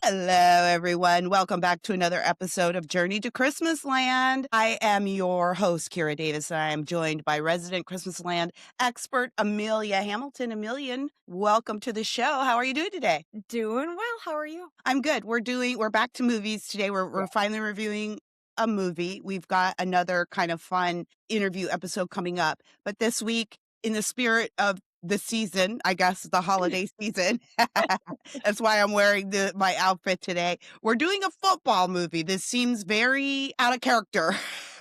Hello, everyone. Welcome back to another episode of Journey to Christmasland. I am your host, Kira Davis, and I am joined by resident Christmasland expert, Amelia Hamilton. Amelia, welcome to the show. How are you doing today? Doing well. How are you? I'm good. We're back to movies today. We're Yeah. finally reviewing a movie. We've got another kind of fun interview episode coming up. But this week, in the spirit of the season, I guess the holiday season, that's why I'm wearing my outfit today. We're doing a football movie. This seems very out of character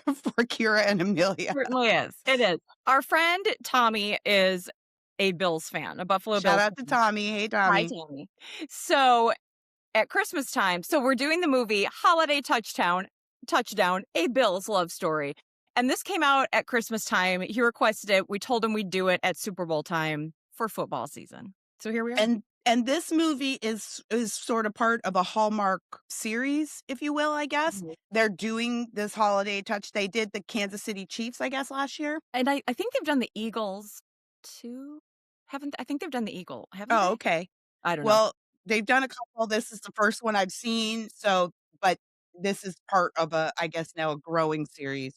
for Kira and Amelia. Certainly is. It is. Our friend Tommy is a Bills fan, a Buffalo Shout Bills out to fan. Tommy. Hey, Hi, Tommy. Tommy. So at Christmas time, we're doing the movie Holiday Touchdown, a Bills love story. And this came out at Christmas time. He requested it. We told him we'd do it at Super Bowl time for football season. So here we are. And this movie is sort of part of a Hallmark series, if you will, I guess. Mhm. They're doing this holiday touch. They did the Kansas City Chiefs, I guess, last year. And I think they've done the Eagles too. I think they've done the Eagle, haven't Oh, they? okay. I don't know. Well, they've done a couple. This is the first one I've seen. But this is part of I guess now a growing series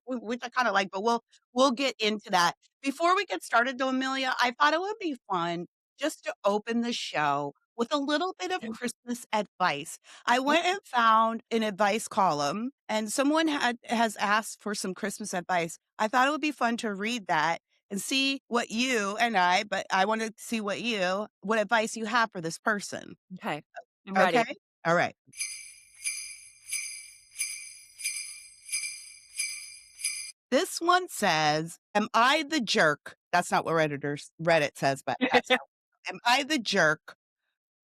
which I kind of like, but we'll get into that. Before we get started though, Amelia, I thought it would be fun just to open the show with a little bit of Christmas advice. I went and found an advice column and someone has asked for some Christmas advice. I thought it would be fun to read that and see but I want to see what advice you have for this person. Okay. I'm ready. Okay? All right. This one says, "Am I the jerk?" That's not what Reddit says, but am I the jerk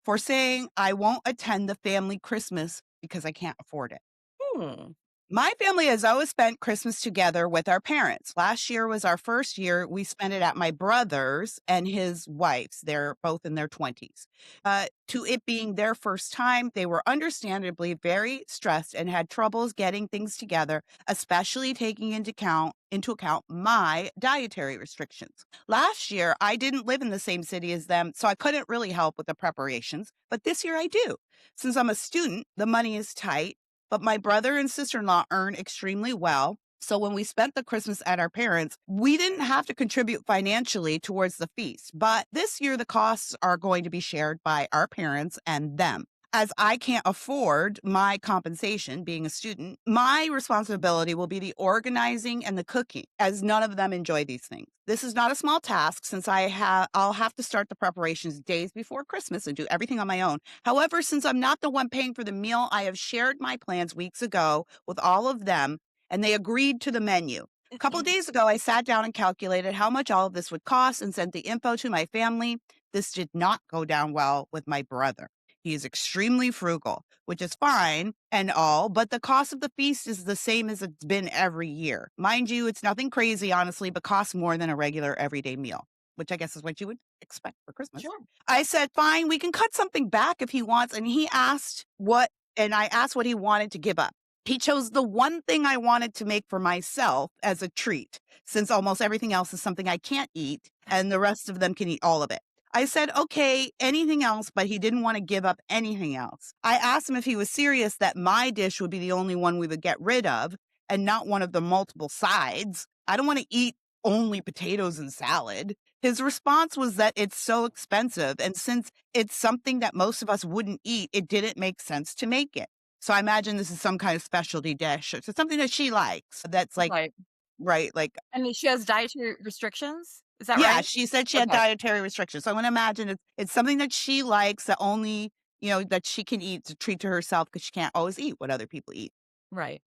for saying I won't attend the family Christmas because I can't afford it? Hmm. My family has always spent Christmas together with our parents. Last year was our first year. We spent it at my brother's and his wife's. They're both in their 20s. To it being their first time, they were understandably very stressed and had troubles getting things together, especially taking into account my dietary restrictions. Last year, I didn't live in the same city as them, so I couldn't really help with the preparations, but this year I do. Since I'm a student, the money is tight, but my brother and sister-in-law earn extremely well. So when we spent the Christmas at our parents', we didn't have to contribute financially towards the feast. But this year, the costs are going to be shared by our parents and them. As I can't afford my compensation being a student, my responsibility will be the organizing and the cooking, as none of them enjoy these things. This is not a small task since I'll have to start the preparations days before Christmas and do everything on my own. However, since I'm not the one paying for the meal, I have shared my plans weeks ago with all of them, and they agreed to the menu. A couple of days ago, I sat down and calculated how much all of this would cost and sent the info to my family. This did not go down well with my brother. He is extremely frugal, which is fine and all, but the cost of the feast is the same as it's been every year. Mind you, it's nothing crazy, honestly, but costs more than a regular everyday meal, which I guess is what you would expect for Christmas. Sure. I said, fine, we can cut something back if he wants. And I asked what he wanted to give up. He chose the one thing I wanted to make for myself as a treat, since almost everything else is something I can't eat and the rest of them can eat all of it. I said, okay, anything else, but he didn't want to give up anything else. I asked him if he was serious that my dish would be the only one we would get rid of and not one of the multiple sides. I don't want to eat only potatoes and salad. His response was that it's so expensive. And since it's something that most of us wouldn't eat, it didn't make sense to make it. So I imagine this is some kind of specialty dish. It's something that she likes. That's like, Right. right. And she has dietary restrictions? Is that Yeah, right? she said she had Okay. dietary restrictions. So I'm gonna imagine it's something that she likes that only, that she can eat to treat to herself because she can't always eat what other people eat. Right.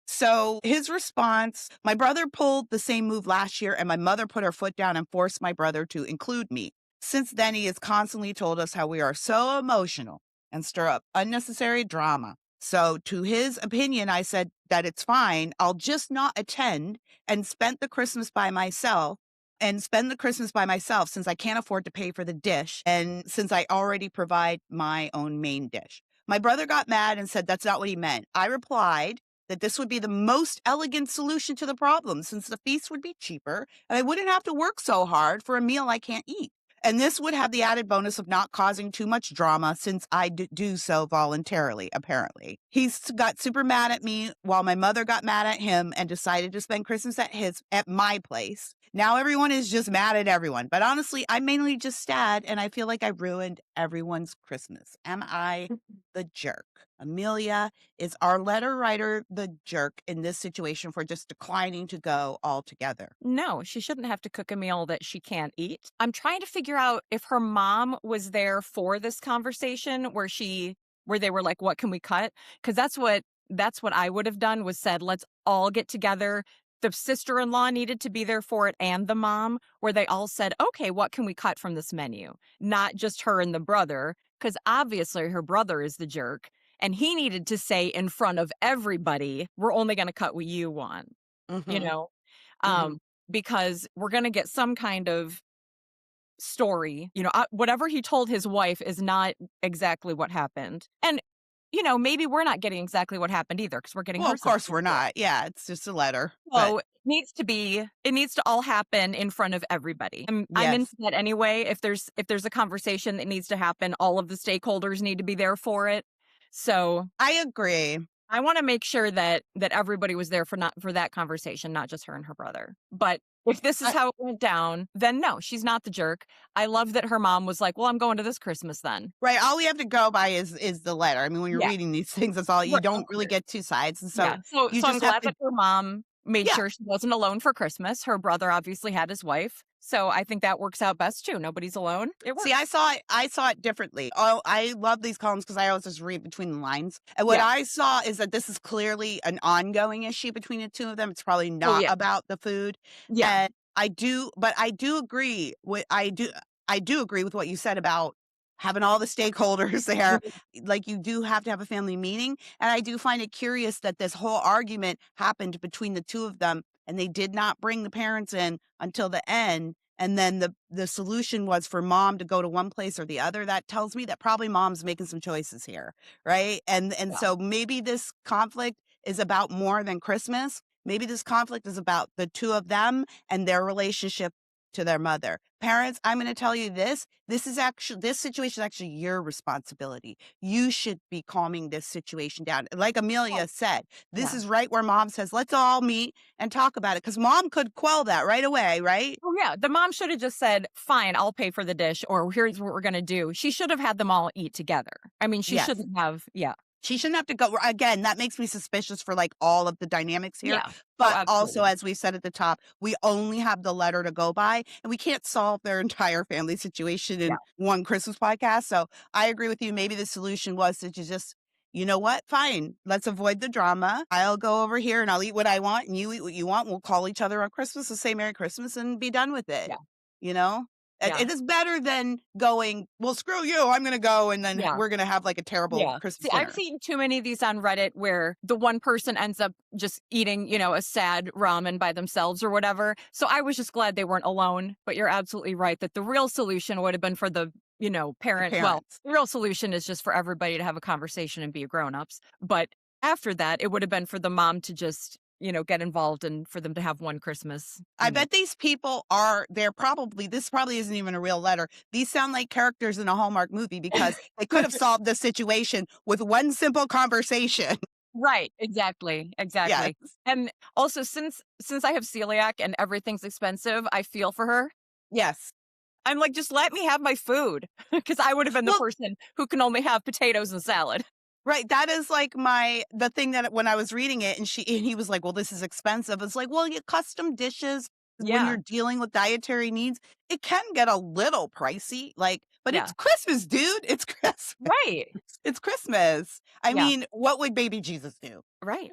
So his response, my brother pulled the same move last year, and my mother put her foot down and forced my brother to include me. Since then, he has constantly told us how we are so emotional and stir up unnecessary drama. So to his opinion, I said that it's fine. I'll just not attend and spend the Christmas by myself since I can't afford to pay for the dish and since I already provide my own main dish. My brother got mad and said that's not what he meant. I replied that this would be the most elegant solution to the problem since the feast would be cheaper and I wouldn't have to work so hard for a meal I can't eat. And this would have the added bonus of not causing too much drama since I do so voluntarily, apparently. He's got super mad at me while my mother got mad at him and decided to spend Christmas at my place. Now everyone is just mad at everyone. But honestly, I'm mainly just sad and I feel like I ruined everyone's Christmas. Am I the jerk? Amelia, is our letter writer the jerk in this situation for just declining to go altogether? No, she shouldn't have to cook a meal that she can't eat. I'm trying to figure out if her mom was there for this conversation where they were like, "What can we cut?" Because that's what I would have done, was said, "Let's all get together." The sister-in-law needed to be there for it, and the mom, where they all said, "Okay, what can we cut from this menu?" Not just her and the brother, because obviously her brother is the jerk, and he needed to say in front of everybody, "We're only going to cut what you want." You Mm-hmm. know? Mm-hmm. Um, because we're gonna get some kind of story, whatever he told his wife is not exactly what happened. And, maybe we're not getting exactly what happened either, because 'cause we're getting Well, her of side of course the we're story. not. Yeah, it's just a letter. But So, it needs to all happen in front of everybody. I'm into yes, that anyway. If there's a conversation that needs to happen, all of the stakeholders need to be there for it. So, I agree. I wanna make sure that everybody was there for that conversation, not just her and her brother. But if this is how it went down, then no, she's not the jerk. I love that her mom was like, "Well, I'm going to this Christmas then." Right, all we have to go by is the letter. I mean, when you're Yeah, reading these things, that's all you right, of don't really course. get 2 sides, and Yeah, so so you so I'm just have glad to. that her mom made Yeah, sure she wasn't alone for Christmas. Her brother obviously had his wife, so I think that works out best too. Nobody's alone. It see, works. I saw it differently. Oh, I love these columns because I always just read between the lines, and what Yeah. I saw is that this is clearly an ongoing issue between the 2 of them. It's probably Oh, not yeah. about the food, Yeah. and I do agree with I do agree with what you said about having all the stakeholders there. Mhm. Like, you do have to have a family meeting, and I do find it curious that this whole argument happened between the 2 of them, and they did not bring the parents in until the end, and then the solution was for mom to go to one place or the other. That tells me that probably mom's making some choices here, right? And Yeah. so maybe this conflict is about more than Christmas. Maybe this conflict is about the 2 of them and their relationship to their mother. Parents, I'm going to tell you this. This situation is actually your responsibility. You should be calming this situation down. Like Oh, Amelia said, this yeah. is right where mom says, let's all meet and talk about it. Because mom could quell that right away, right? Oh, yeah, the mom should have just said, "Fine, I'll pay for the dish," or, "Here's what we're gonna do." She should have had them all eat together. I mean, she Yes. shouldn't have. Yeah. She shouldn't have to go again, that makes me suspicious for, like, all of the dynamics here, Yeah. Oh, but also, absolutely. as we said at the top, we only have the letter to go by, and we can't solve their entire family situation Yeah. in one Christmas podcast, so I agree with you, maybe the solution was to just, "You know what? Fine, let's avoid the drama. I'll go over here and I'll eat what I want, and you eat what you want, we'll call each other on Christmas and say Merry Christmas and be done with it." Yeah. You know? Yeah. It is better than going, "Well, screw you, I'm gonna go, and then Yeah. we're gonna have, like, a terrible Yeah. Christmas See, I've dinner." seen too many of these on Reddit where the one person ends up just eating, a sad ramen by themselves or whatever. So I was just glad they weren't alone. But you're absolutely right that the real solution would have been for the, The parent. Well, parents. the real solution is just for everybody to have a conversation and be grown-ups. But after that, it would have been for the mom to just, get involved and for them to have one Christmas, I bet these people they're probably this probably isn't even a real letter. These sound like characters in a Hallmark movie because they could have solved the situation with one simple conversation. Right, exactly, Yes. exactly. And also since I have celiac and everything's expensive, I feel for her. Yes. I'm like, "Just let me have my food," because I would have been the Well, person who can only have potatoes and salad. right, that is like the thing that when I was reading it and he was like, "Well, this is expensive." It's like, "Well, you custom dishes when you're Yeah, dealing with dietary needs, it can get a little pricey, like, but it's yeah, Christmas, dude. It's Christmas. right, It's Christmas." I yeah, mean, what would baby Jesus do? right,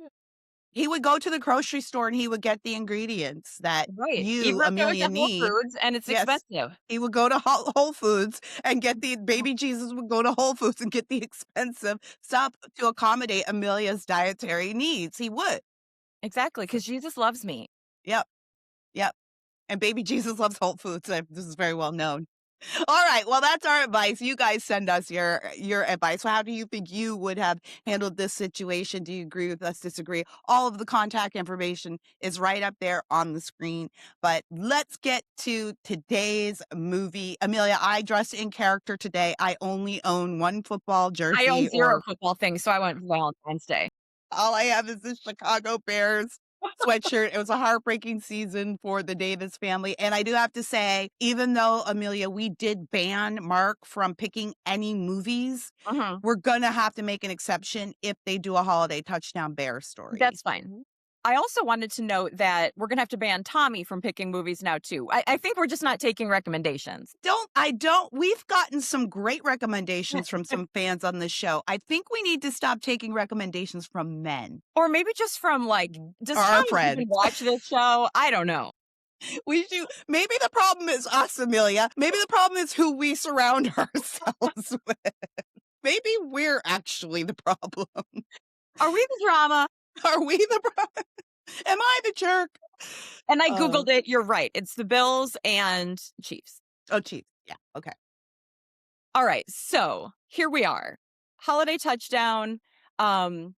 He would go to the grocery store and he would get the ingredients that right. you, Even if it was Amelia, at Whole need. Foods and it's Yes. expensive. He would go to Whole Foods and get the baby Jesus would go to Whole Foods and get the expensive stuff to accommodate Amelia's dietary needs. He would. Exactly, So, because Jesus loves me. yep, yep. And baby Jesus loves Whole Foods. This is very well known. All right. Well, that's our advice. You guys send us your advice. How do you think you would have handled this situation? Do you agree with us? Disagree? All of the contact information is right up there on the screen. But let's get to today's movie. Amelia, I dressed in character today. I only own one football I own jersey, zero or football things, so I went for Valentine's Day. all I have is the Chicago Bears sweatshirt. It was a heartbreaking season for the Davis family. And I do have to say, even though, Amelia, we did ban Mark from picking any movies, Mhm. we're going to have to make an exception if they do a holiday touchdown bear story. That's fine. I also wanted to note that we're gonna have to ban Tommy from picking movies now too. I think we're just not taking recommendations. We've gotten some great recommendations from some fans on this show. I think we need to stop taking recommendations from men Or maybe just from like, does or our Tommy friends. even watch this show? I don't know. We do. Maybe the problem is us, Amelia. Maybe the problem is who we surround ourselves with. Maybe we're actually the problem. Are we the drama? Are we the problem? Am I the jerk? And I Oh, Googled it. You're right. It's the Bills and Chiefs. oh, Chief. Yeah. Okay. All right. So here we are. Holiday touchdown. Um,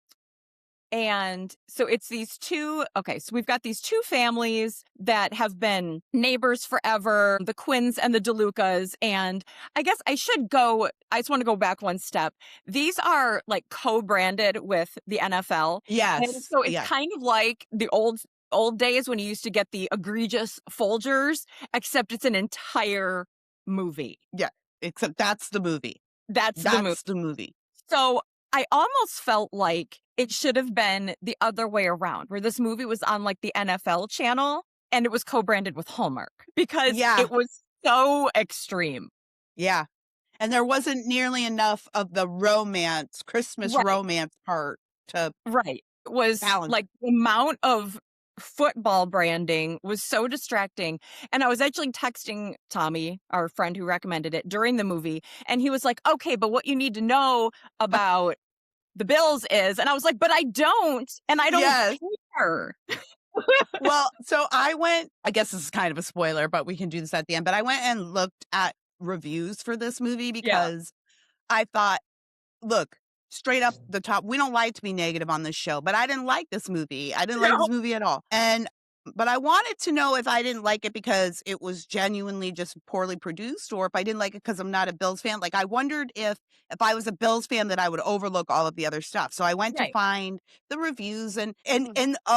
And so it's these two. Okay, so we've got these two families that have been neighbors forever, the Quinns and the DeLucas. And I guess I just want to go back one step. These are like co-branded with the NFL. And Yes. so it's Yeah. kind of like the old days when you used to get the egregious Folgers, except it's an entire movie. Yeah. Except that's the movie. That's the movie. That's the movie. So I almost felt like it should have been the other way around, where this movie was on like the NFL channel and it was co-branded with Hallmark because Yeah. it was so extreme. Yeah. And there wasn't nearly enough of the romance, Christmas Right. romance part to Right. It was balance. like the amount of football branding was so distracting. And I was actually texting Tommy, our friend who recommended it, during the movie. And he was like, okay, but what you need to know about the Bills is, and I was like, but I don't, and I don't Yes. care. Well, so I guess this is kind of a spoiler, but we can do this at the end. But I went and looked at reviews for this movie because I thought, look, straight up the top, we don't like to be negative on this show, but I didn't like this movie. I didn't like No. this movie at all. But I wanted to know if I didn't like it because it was genuinely just poorly produced, or if I didn't like it because I'm not a Bills fan. Like, I wondered if I was a Bills fan that I would overlook all of the other stuff. So I went to Right. find the reviews, and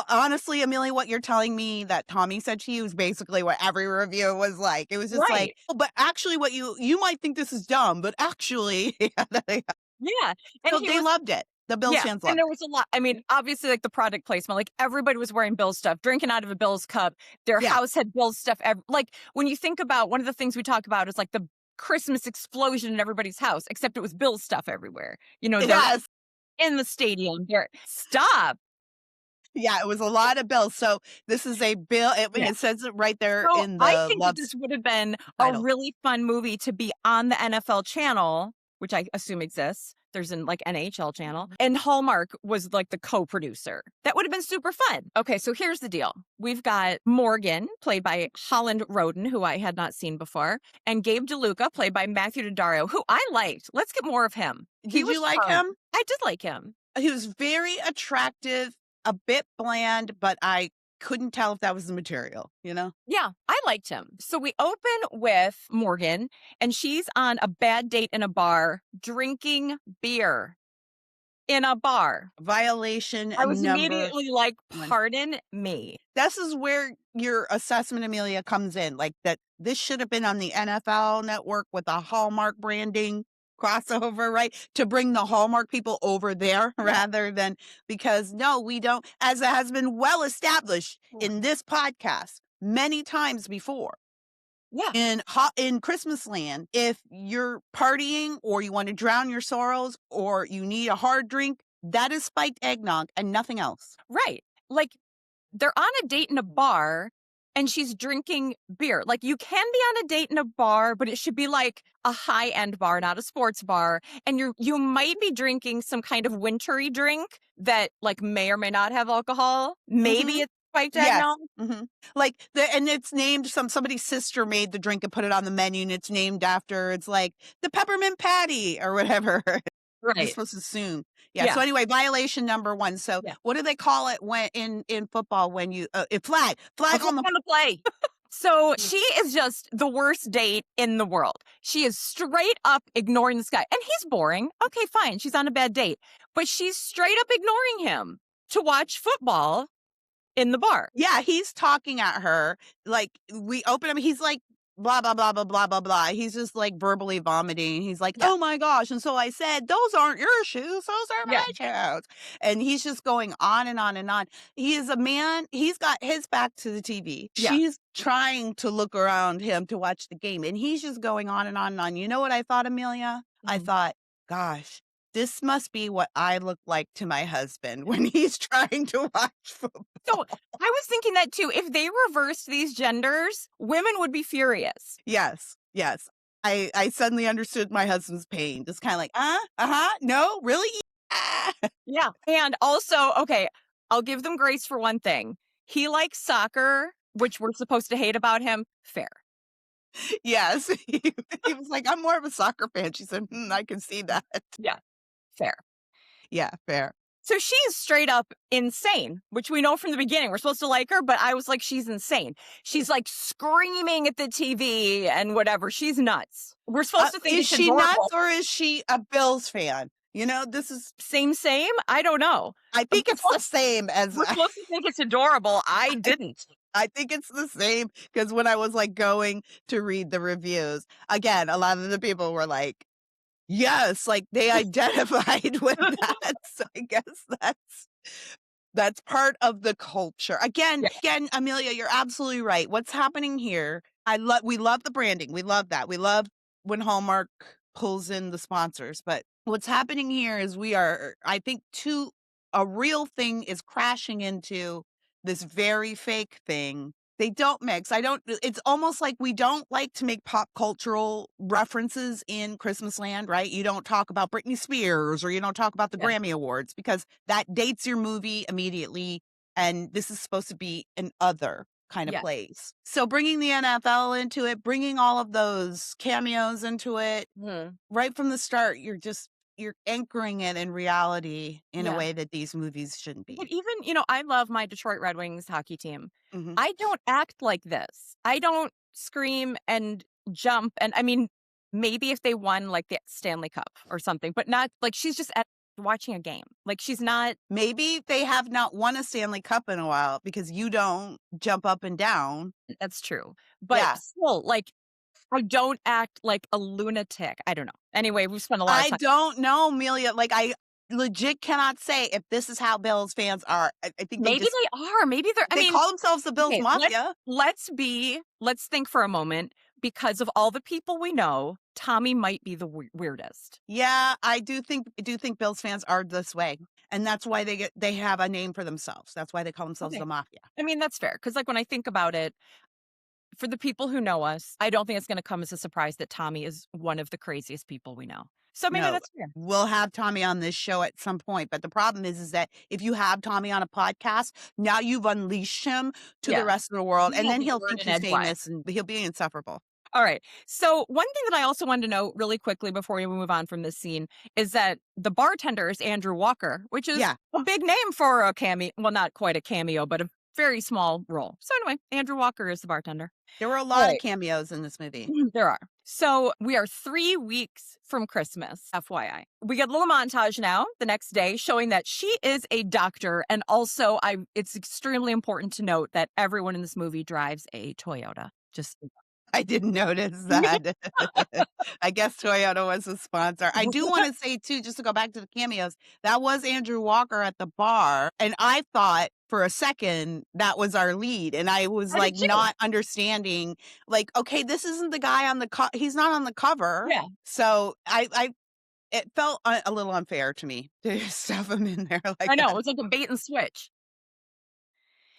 honestly, Amelia, what you're telling me that Tommy said to you is basically what every review was like. It was just like, Right. oh, but actually, what you might think this is dumb, but actually, Yeah. And so he they was, loved it. The Bills yeah. fans And loved there it. was a lot. I mean, obviously, like the product placement, like everybody was wearing Bills stuff, drinking out of a Bills cup. Their Yeah. house had Bills stuff. Like when you think about one of the things we talk about is like the Christmas explosion in everybody's house, except it was Bills stuff everywhere. You know, they're Yes. in the stadium. Stop. Yeah, it was a lot of Bills. So this is a bill. Yeah. It says it right there So in I the think that love this would have been a title. really fun movie to be on the NFL channel, which I assume exists. There's an like NHL channel. And Hallmark was like the co-producer. That would have been super fun. Okay, so here's the deal. We've got Morgan, played by Holland Roden, who I had not seen before, and Gabe DeLuca, played by Matthew Daddario, who I liked. Let's get more of him. Did you like fun. him? I did like him. He was very attractive, a bit bland, but I couldn't tell if that was the material, you know? Yeah, I liked him. So we open with Morgan, and she's on a bad date in a bar, drinking beer in a bar. Violation I was number immediately like, one. pardon me. This is where your assessment, Amelia, comes in. Like that this should have been on the NFL network with a Hallmark branding crossover, right? To bring the Hallmark people over there rather than, because no, we don't, as it has been well established in this podcast many times before. Yeah. In Christmasland, if you're partying or you want to drown your sorrows or you need a hard drink, that is spiked eggnog and nothing else. Right. Like they're on a date in a bar and she's drinking beer. Like you can be on a date in a bar, but it should be like a high-end bar, not a sports bar. And you might be drinking some kind of wintry drink that like may or may not have alcohol. Maybe it's Spiked Yes. eggnog? Like, and it's named somebody's sister made the drink and put it on the menu, and it's named after it's like the peppermint patty or whatever. You're Right. supposed to assume. Yeah, Yeah. so anyway, violation number 1. So, Yeah. what do they call it when in football when you A flag flag on the on the play. So she is just the worst date in the world. She is straight up ignoring this guy. And he's boring. Okay, fine. She's on a bad date. But she's straight up ignoring him to watch football in the bar. Yeah, he's talking at her, like, we open him he's like, blah, blah, blah, blah, blah, blah, blah. He's just, like, verbally vomiting. He's like, Yeah. "Oh my gosh," and so I said, "Those aren't your shoes, those are Yeah. my shoes." And he's just going on and on and on. He is a man he's got his back to the TV. Yeah. She's trying to look around him to watch the game, and he's just going on and on and on. You know what I thought, Amelia? I Mhm. thought, "Gosh, this must be what I look like to my husband when he's trying to watch football." So I was thinking that too. If they reversed these genders, women would be furious. Yes, yes. I suddenly understood my husband's pain. Just kinda like, uh-huh, no, really? Ah." Yeah. And also, okay, I'll give them grace for one thing. He likes soccer, which we're supposed to hate about him. Fair. Yes. He was like, "I'm more of a soccer fan." She said, I can see that." Yeah. Fair. Yeah, fair. So she's straight up insane, which we know from the beginning. We're supposed to like her, but I was like, she's insane. She's like screaming at the TV and whatever. She's nuts. We're supposed to think Is it's she adorable. nuts or is she a Bills fan? You know, this is Same, same? I don't know. I think it's the same as We're supposed to think it's adorable. I didn't. I think it's the same because when I was, like, going to read the reviews, again, a lot of the people were like, yes, like, they identified with that, so I guess that's part of the culture. Yeah. Again, Amelia, you're absolutely right. What's happening here, we love the branding, we love that, we love when Hallmark pulls in the sponsors, but what's happening here is we are, I think, a real thing is crashing into this very fake thing. They don't mix. It's almost like we don't like to make pop cultural references in Christmasland, right? You don't talk about Britney Spears or you don't talk about the Yeah. Grammy Awards because that dates your movie immediately. And this is supposed to be an other kind of Yeah. place. So bringing the NFL into it, bringing all of those cameos into it, right from the start, you're anchoring it in reality in a Yeah. way that these movies shouldn't But be. even, I love my Detroit Red Wings hockey team. Mhm. I don't act like this. I don't scream and jump. And I mean, maybe if they won like the Stanley Cup or something, but not like she's just watching a game. Like she's not. Maybe they have not won a Stanley Cup in a while because you don't jump up and down. That's true. But Yeah. still, like, I don't act like a lunatic. I don't know. Anyway, we've spent a lot of I time. don't know, Amelia. Like, I legit cannot say if this is how Bills fans are. I think Maybe they are. Maybe they're. I they mean, call themselves the Bills okay, Mafia. let's think for a moment. Because of all the people we know, Tommy might be the weirdest. Yeah, I do think Bills fans are this way. And that's why they have a name for themselves. That's why they call themselves Okay. the Mafia. I mean, that's fair. Because like when I think about it, for the people who know us, I don't think it's going to come as a surprise that Tommy is one of the craziest people we know. So maybe No, that's fair. we'll have Tommy on this show at some point. But the problem is that if you have Tommy on a podcast, now you've unleashed him to Yeah. the rest of the world. And He'll then be he'll word think and he's edgewise. famous and he'll be insufferable. All right. So one thing that I also wanted to know really quickly before we move on from this scene is that the bartender is Andrew Walker, which is Yeah. a big name for a cameo. Well, not quite a cameo, but a very small role. So anyway, Andrew Walker is the bartender. There were a lot of Right. cameos in this movie. There are. So we are 3 weeks from Christmas, FYI. We get a little montage now the next day showing that she is a doctor. And also, it's extremely important to note that everyone in this movie drives a Toyota. Just I didn't notice that. I guess Toyota was a sponsor. I do want to say, too, just to go back to the cameos, that was Andrew Walker at the bar. And I thought for a second that was our lead. And I was I did like too. not understanding, like, okay, this isn't the guy on the he's not on the cover. Yeah. So it felt a little unfair to me to stuff him in there like I know. that. It was like a bait and switch.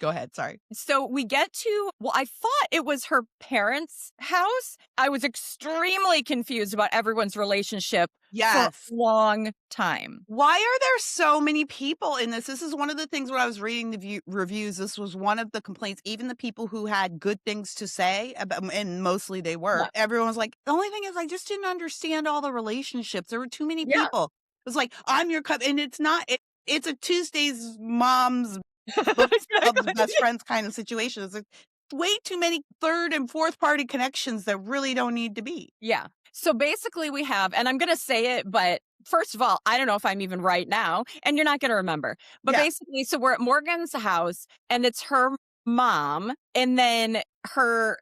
Go ahead. Sorry. So we get to, well, I thought it was her parents' house. I was extremely confused about everyone's relationship for a Yes. long time. Why are there so many people in this? This is one of the things when I was reading the reviews. This was one of the complaints. Even the people who had good things to say about, and mostly they were, Yeah. everyone was like, the only thing is I just didn't understand all the relationships. There were too many Yeah. people. It was like, I'm your cup. And it's not, it's a Tuesday's mom's book club's Exactly. best friends kind of situation. It's like way too many third and fourth party connections that really don't need to be. Yeah. So basically we have, and I'm going to say it, but first of all, I don't know if I'm even right now, and you're not going to remember. But Yeah. basically, so we're at Morgan's house, and it's her mom, and then her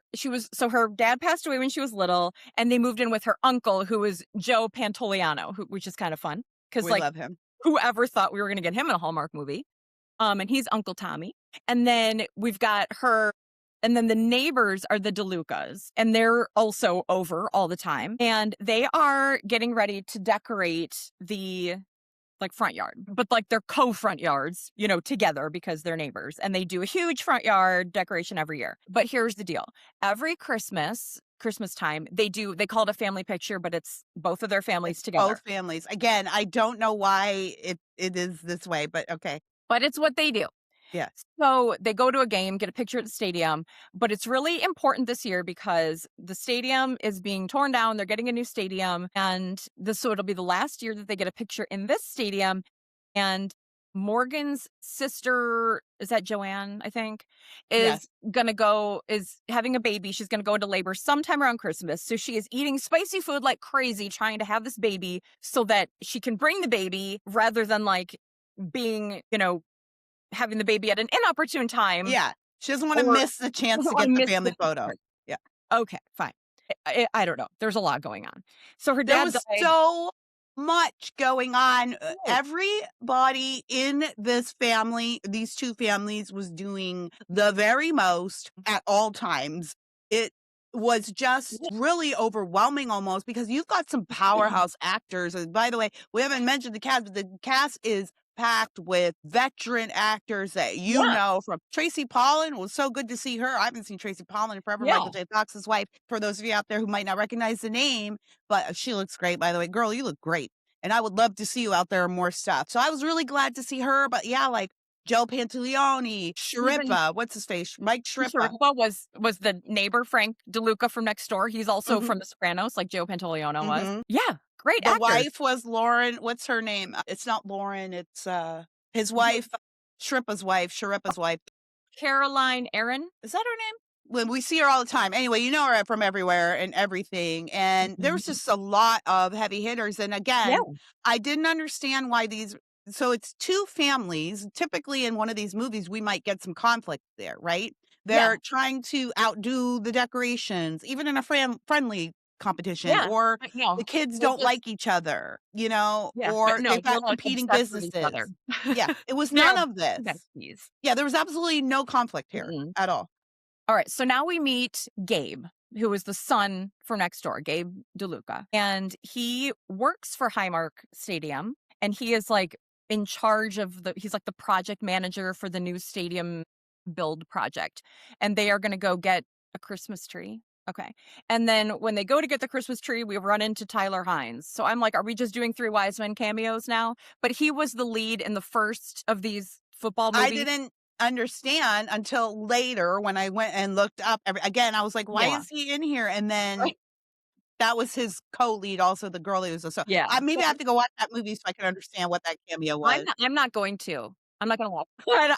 dad passed away when she was little, and they moved in with her uncle, who was Joe Pantoliano, which is kind of fun because We like love him. whoever thought we were going to get him in a Hallmark movie? And he's Uncle Tommy. And then we've got her, and then the neighbors are the DeLucas, and they're also over all the time. And they are getting ready to decorate the like front yard, but like they're co-front yards, together because they're neighbors. And they do a huge front yard decoration every year. But here's the deal. Every Christmas time, they call it a family picture, but it's both of their families together. Both families. Again, I don't know why it is this way, but okay. But it's what they do. Yeah. So they go to a game, get a picture at the stadium, but it's really important this year because the stadium is being torn down. They're getting a new stadium, and so it'll be the last year that they get a picture in this stadium. And Morgan's sister, is that Joanne, I think, Yes. is having a baby. She's going to go into labor sometime around Christmas. So she is eating spicy food like crazy, trying to have this baby so that she can bring the baby rather than like being, having the baby at an inopportune time. Yeah. She doesn't want to Or miss the chance to or get the miss family the photo. picture. Yeah. Okay, fine. I don't know. There's a lot going on. So her There dad was died. so much going on. Yes. Everybody in this family, these two families, was doing the very most at all times. It was just really overwhelming almost because you've got some powerhouse actors. And by the way, we haven't mentioned the cast, but the cast is packed with veteran actors that from Tracy Pollan. Was so good to see her. I haven't seen Tracy Pollan in forever. Yeah. Michael J. Fox's wife. For those of you out there who might not recognize the name, but she looks great, by the way. Girl, you look great. And I would love to see you out there in more stuff. So I was really glad to see her. But yeah, like Joe Pantoliano, Sharippa, what's his face? Mike Sharippa. Sharippa was the neighbor, Frank DeLuca from next door. He's also from The Sopranos, like Joe Pantoliano was. Yeah, great The actors. wife was Lauren. What's her name? It's not Lauren. It's his wife, Sharippa's wife. Caroline Aaron. Is that her name? When we see her all the time. Anyway, you know her from everywhere and everything. And there was just a lot of heavy hitters. And again, I didn't understand why so it's two families. Typically in one of these movies, we might get some conflict there, right? They're trying to outdo the decorations, even in a friendly competition, or the kids don't like each other, or they've got competing businesses. Yeah, it was none of this. Yeah, there was absolutely no conflict here at all. All right, so now we meet Gabe, who is the son from next door, Gabe DeLuca. And he works for Highmark Stadium, and he is like in charge of he's like the project manager for the new stadium build project. And they are going to go get a Christmas tree. Okay. And then when they go to get the Christmas tree, we run into Tyler Hines. So I'm like, are we just doing Three Wise Men cameos now? But he was the lead in the first of these football movies. I didn't understand until later when I went and looked up. Again, I was like, why is he in here? And then that was his co-lead, also the girl he was. So maybe I have to go watch that movie so I can understand what that cameo was. I'm not going to. I'm not going to watch.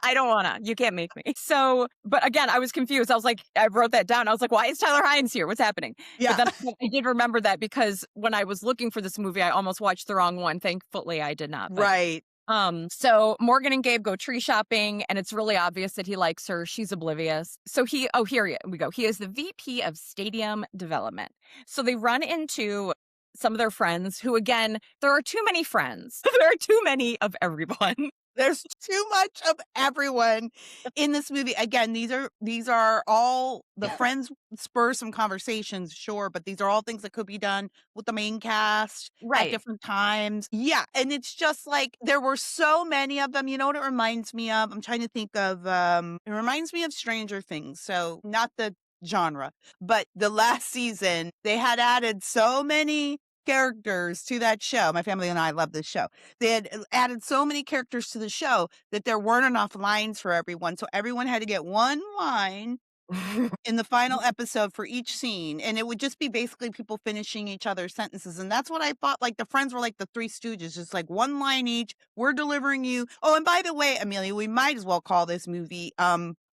I don't want to. You can't make me. So, but again, I was confused. I was like, I wrote that down. I was like, why is Tyler Hines here? What's happening? Yeah. But then I did remember that because when I was looking for this movie, I almost watched the wrong one. Thankfully, I did not. But, right. So Morgan and Gabe go tree shopping, and it's really obvious that he likes her. She's oblivious. So here we go. He is the VP of Stadium Development. So they run into some of their friends who, again, there are too many friends. There are too many of everyone. There's too much of everyone in this movie. Again, these are all the friends spur some conversations, sure, but these are all things that could be done with the main cast at Right. different times. Yeah, and it's just like there were so many of them. You know what it reminds me of? I'm trying to think of it reminds me of Stranger Things. So not the genre, but the last season they had added so many characters to that show. My family and I love this show. They had added so many characters to the show that there weren't enough lines for everyone. So everyone had to get one line in the final episode for each scene. And it would just be basically people finishing each other's sentences. And that's what I thought. Like the friends were like the Three Stooges, just like one line each. We're delivering you. Oh, and by the way, Amelia, we might as well call this movie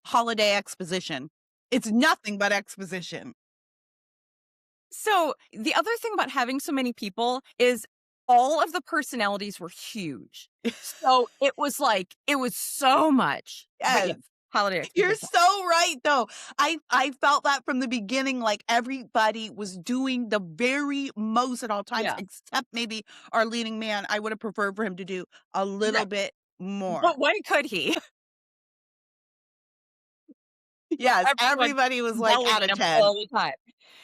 Holiday Exposition. It's nothing but exposition. So the other thing about having so many people is all of the personalities were huge. So it was so much. But Yes. yeah, holiday You're exposition. so right, though. I felt that from the beginning, like everybody was doing the very most at all times, Yeah. except maybe our leading man. I would have preferred for him to do a little Right. bit more. But when could he? Yes, Everyone everybody was like yelling out at of him 10. all the time.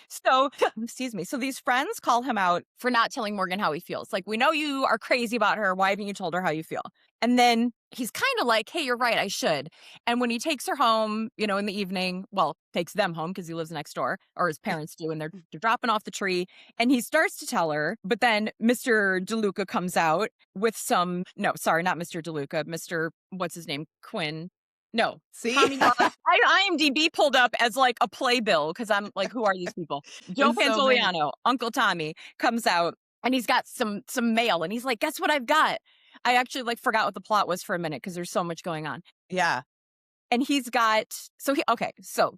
So, excuse me. So these friends call him out for not telling Morgan how he feels. Like, we know you are crazy about her. Why haven't you told her how you feel? And then he's kind of like, hey, you're right. I should. And when he takes her home, in the evening, well, takes them home because he lives next door, or his parents do, and they're dropping off the tree. And he starts to tell her, but then Mr. DeLuca comes out with no, sorry, not Mr. DeLuca, Mr. What's his name? Quinn. No, See? Tommy Ross. I IMDb pulled up as like a playbill because I'm like, who are these people? Joe There's so many. Pantoliano, Uncle Tommy, comes out and he's got some mail and he's like, guess what I've got? I actually forgot what the plot was for a minute because there's so much going on. Yeah. And he's got so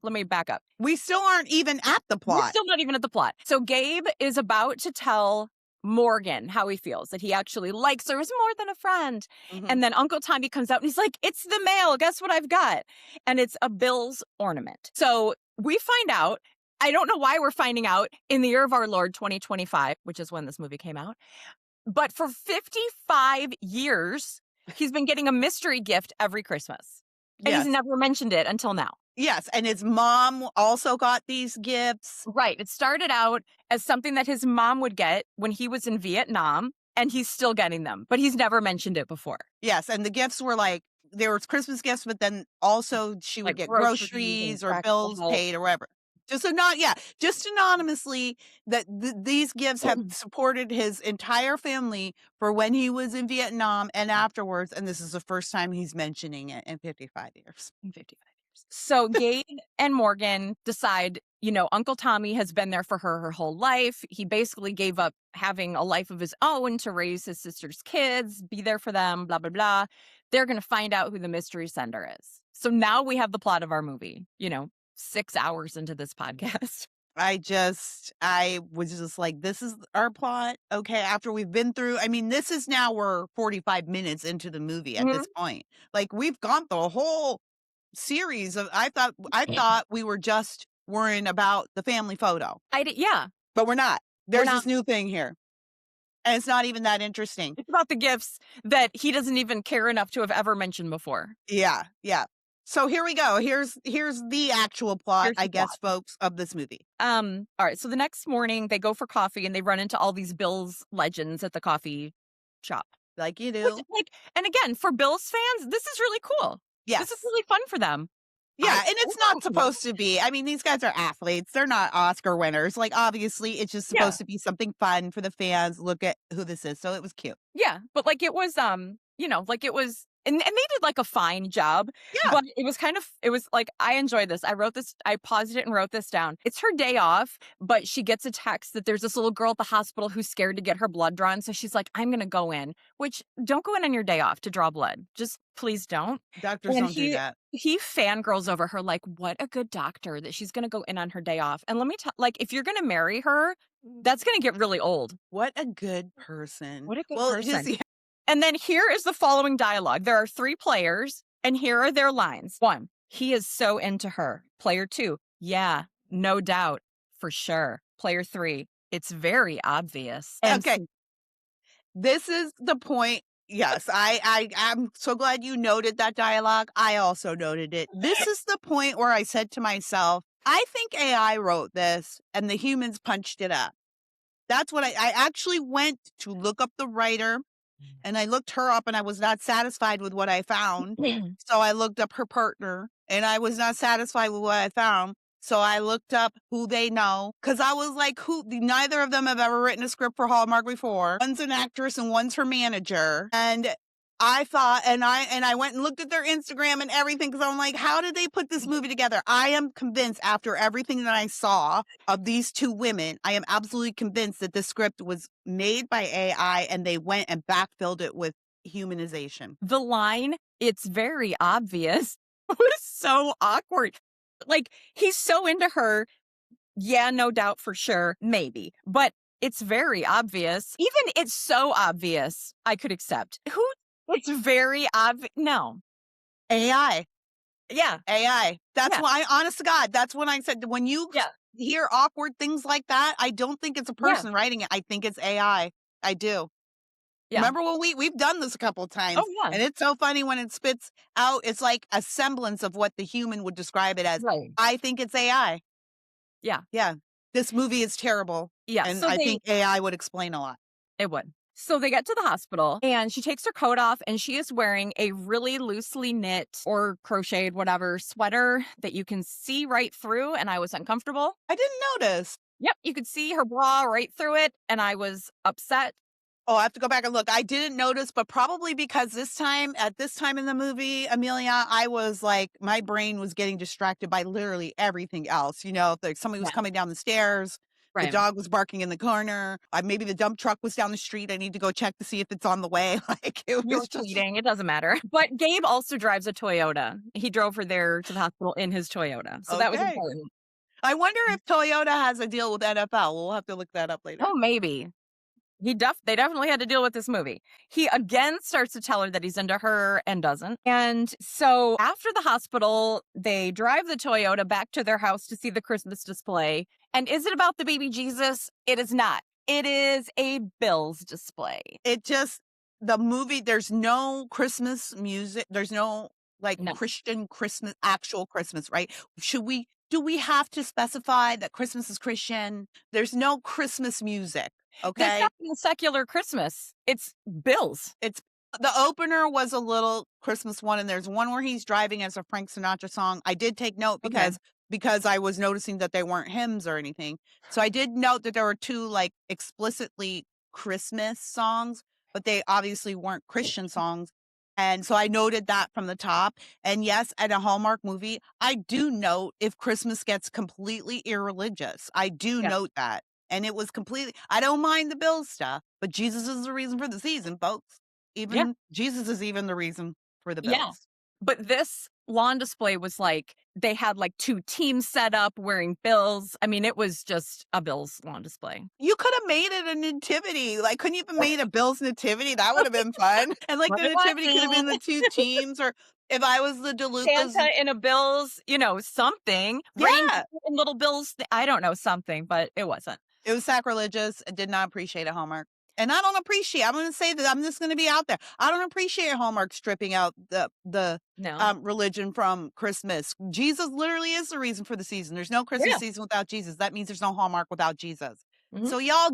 let me back up. We still aren't even at the We're plot. still not even at the plot. So Gabe is about to tell Morgan how he feels, that he actually likes her as more than a friend. Mhm. And then Uncle Tommy comes out and he's like, it's the mail. Guess what I've got? And it's a Bill's ornament. So we find out, I don't know why we're finding out in the year of our Lord 2025, which is when this movie came out. But for 55 years, he's been getting a mystery gift every Christmas. And Yes. he's never mentioned it until now. Yes, and his mom also got these gifts. Right. It started out as something that his mom would get when he was in Vietnam, and he's still getting them, but he's never mentioned it before. Yes, and the gifts were there was Christmas gifts, but then also she would get groceries or bills paid or whatever. Just anonymously that these gifts have supported his entire family for when he was in Vietnam and afterwards, and this is the first time he's mentioning it in 55 years. In 55 years. So Gabe and Morgan decide, Uncle Tommy has been there for her whole life. He basically gave up having a life of his own to raise his sister's kids, be there for them, blah, blah, blah. They're going to find out who the mystery sender is. So now we have the plot of our movie, 6 hours into this podcast. I was just like, this is our plot. Okay. After we've been through, this is now we're 45 minutes into the movie at this point. Like we've gone the whole series of, I thought we were just worrying about the family photo. Yeah. But we're not. There's this new thing here. And it's not even that interesting. It's about the gifts that he doesn't even care enough to have ever mentioned before. Yeah. Yeah. So here we go. Here's the actual plot, I guess, folks, of this movie. All right. So the next morning they go for coffee and they run into all these Bill's legends at the coffee shop. Like you do. And again, for Bill's fans, this is really cool. Yes. This is really fun for them. Yeah, and it's not supposed to be. These guys are athletes. They're not Oscar winners. Obviously, it's just supposed to be something fun for the fans. Look at who this is. So it was cute. Yeah, but it was, it was, and they did a fine job. Yeah. But it was I enjoyed this. I paused it and wrote this down. It's her day off, but she gets a text that there's this little girl at the hospital who's scared to get her blood drawn. So she's like, I'm going to go in, which don't go in on your day off to draw blood. Just please don't. Doctors don't do that. He fangirls over her like, what a good doctor that she's going to go in on her day off. And let me tell, if you're going to marry her, that's going to get really old. What a good person. What a good person. And then here is the following dialogue. There are 3 players, and here are their lines. 1, he is so into her. Player 2, yeah, no doubt, for sure. Player 3, it's very obvious. And okay. This is the point Yes, I'm so glad you noted that dialogue. I also noted it. This is the point where I said to myself, I think AI wrote this and the humans punched it up. That's what I actually went to look up the writer and I looked her up and I was not satisfied with what I found. So I looked up her partner and I was not satisfied with what I found. So I looked up who they know because I was like, neither of them have ever written a script for Hallmark before. One's an actress and one's her manager. And I thought, and I went and looked at their Instagram and everything because I'm like, how did they put this movie together? I am convinced after everything that I saw of these two women, I am absolutely convinced that this script was made by AI and they went and backfilled it with humanization. The line, "It's very obvious," was so awkward. Like, he's so into her. Yeah, no doubt for sure. Maybe. But it's very obvious. Even it's so obvious, I could accept. It's very obvious. No. AI. Yeah. AI. That's Yeah. why, honest to God, that's when I said, when you Yeah. hear awkward things like that, I don't think it's a Yeah. person writing it. I think it's AI. I do. Yeah. Remember when we've done this a couple of times, Oh, yeah. and it's so funny when it spits out, it's like a semblance of what the human would describe it as. Right. I think it's AI. Yeah. Yeah. This movie is terrible. Yeah. And So I think AI would explain a lot. It would. So they get to the hospital and she takes her coat off and she is wearing a really loosely knit or crocheted, whatever, sweater that you can see right through. And I was uncomfortable. I didn't notice. Yep. You could see her bra right through it. And I was upset. Oh, I have to go back and look. I didn't notice, but probably because at this time in the movie, Amelia, I was like, my brain was getting distracted by literally everything else. You know, if somebody was Yeah. coming down the stairs, the Right. dog was barking in the corner. Maybe the dump truck was down the street. I need to go check to see if it's on the way. Like it You were was just. tweeting. It doesn't matter. But Gabe also drives a Toyota. He drove her there to the hospital in his Toyota. So that was Okay. important. I wonder if Toyota has a deal with NFL. We'll have to look that up later. Oh, maybe. They definitely had to deal with this movie. He again starts to tell her that he's into her and doesn't. And so after the hospital, they drive the Toyota back to their house to see the Christmas display. And is it about the baby Jesus? It is not. It is a Bills display. The movie, there's no Christmas music. There's no No. Christian Christmas, actual Christmas, right? Do we have to specify that Christmas is Christian? There's no Christmas music. They've Okay. got a secular Christmas. It's Bills. The opener was a little Christmas one, and there's one where he's driving as a Frank Sinatra song. I did take note because I was noticing that they weren't hymns or anything. So I did note that there were two explicitly Christmas songs, but they obviously weren't Christian songs. And so I noted that from the top. And yes, at a Hallmark movie, I do note if Christmas gets completely irreligious. I do Yeah. note that. And it was I don't mind the Bills stuff, but Jesus is the reason for the season, folks. Jesus is even the reason for the Bills. Yeah. But this lawn display was they had two teams set up wearing Bills. I mean, it was just a Bills lawn display. You could have made it a nativity. Couldn't you have made a Bills nativity? That would have been fun. And the nativity could have been the two teams, or if I was the DeLucas. Santa in a Bills, something. Yeah. Rain in little Bills. I don't know, something, but it wasn't. It was sacrilegious. I did not appreciate a Hallmark. And I don't appreciate, I'm going to say that I'm just going to be out there. I don't appreciate Hallmark stripping out the religion from Christmas. Jesus literally is the reason for the season. There's no Christmas season without Jesus. That means there's no Hallmark without Jesus. Mm-hmm. So y'all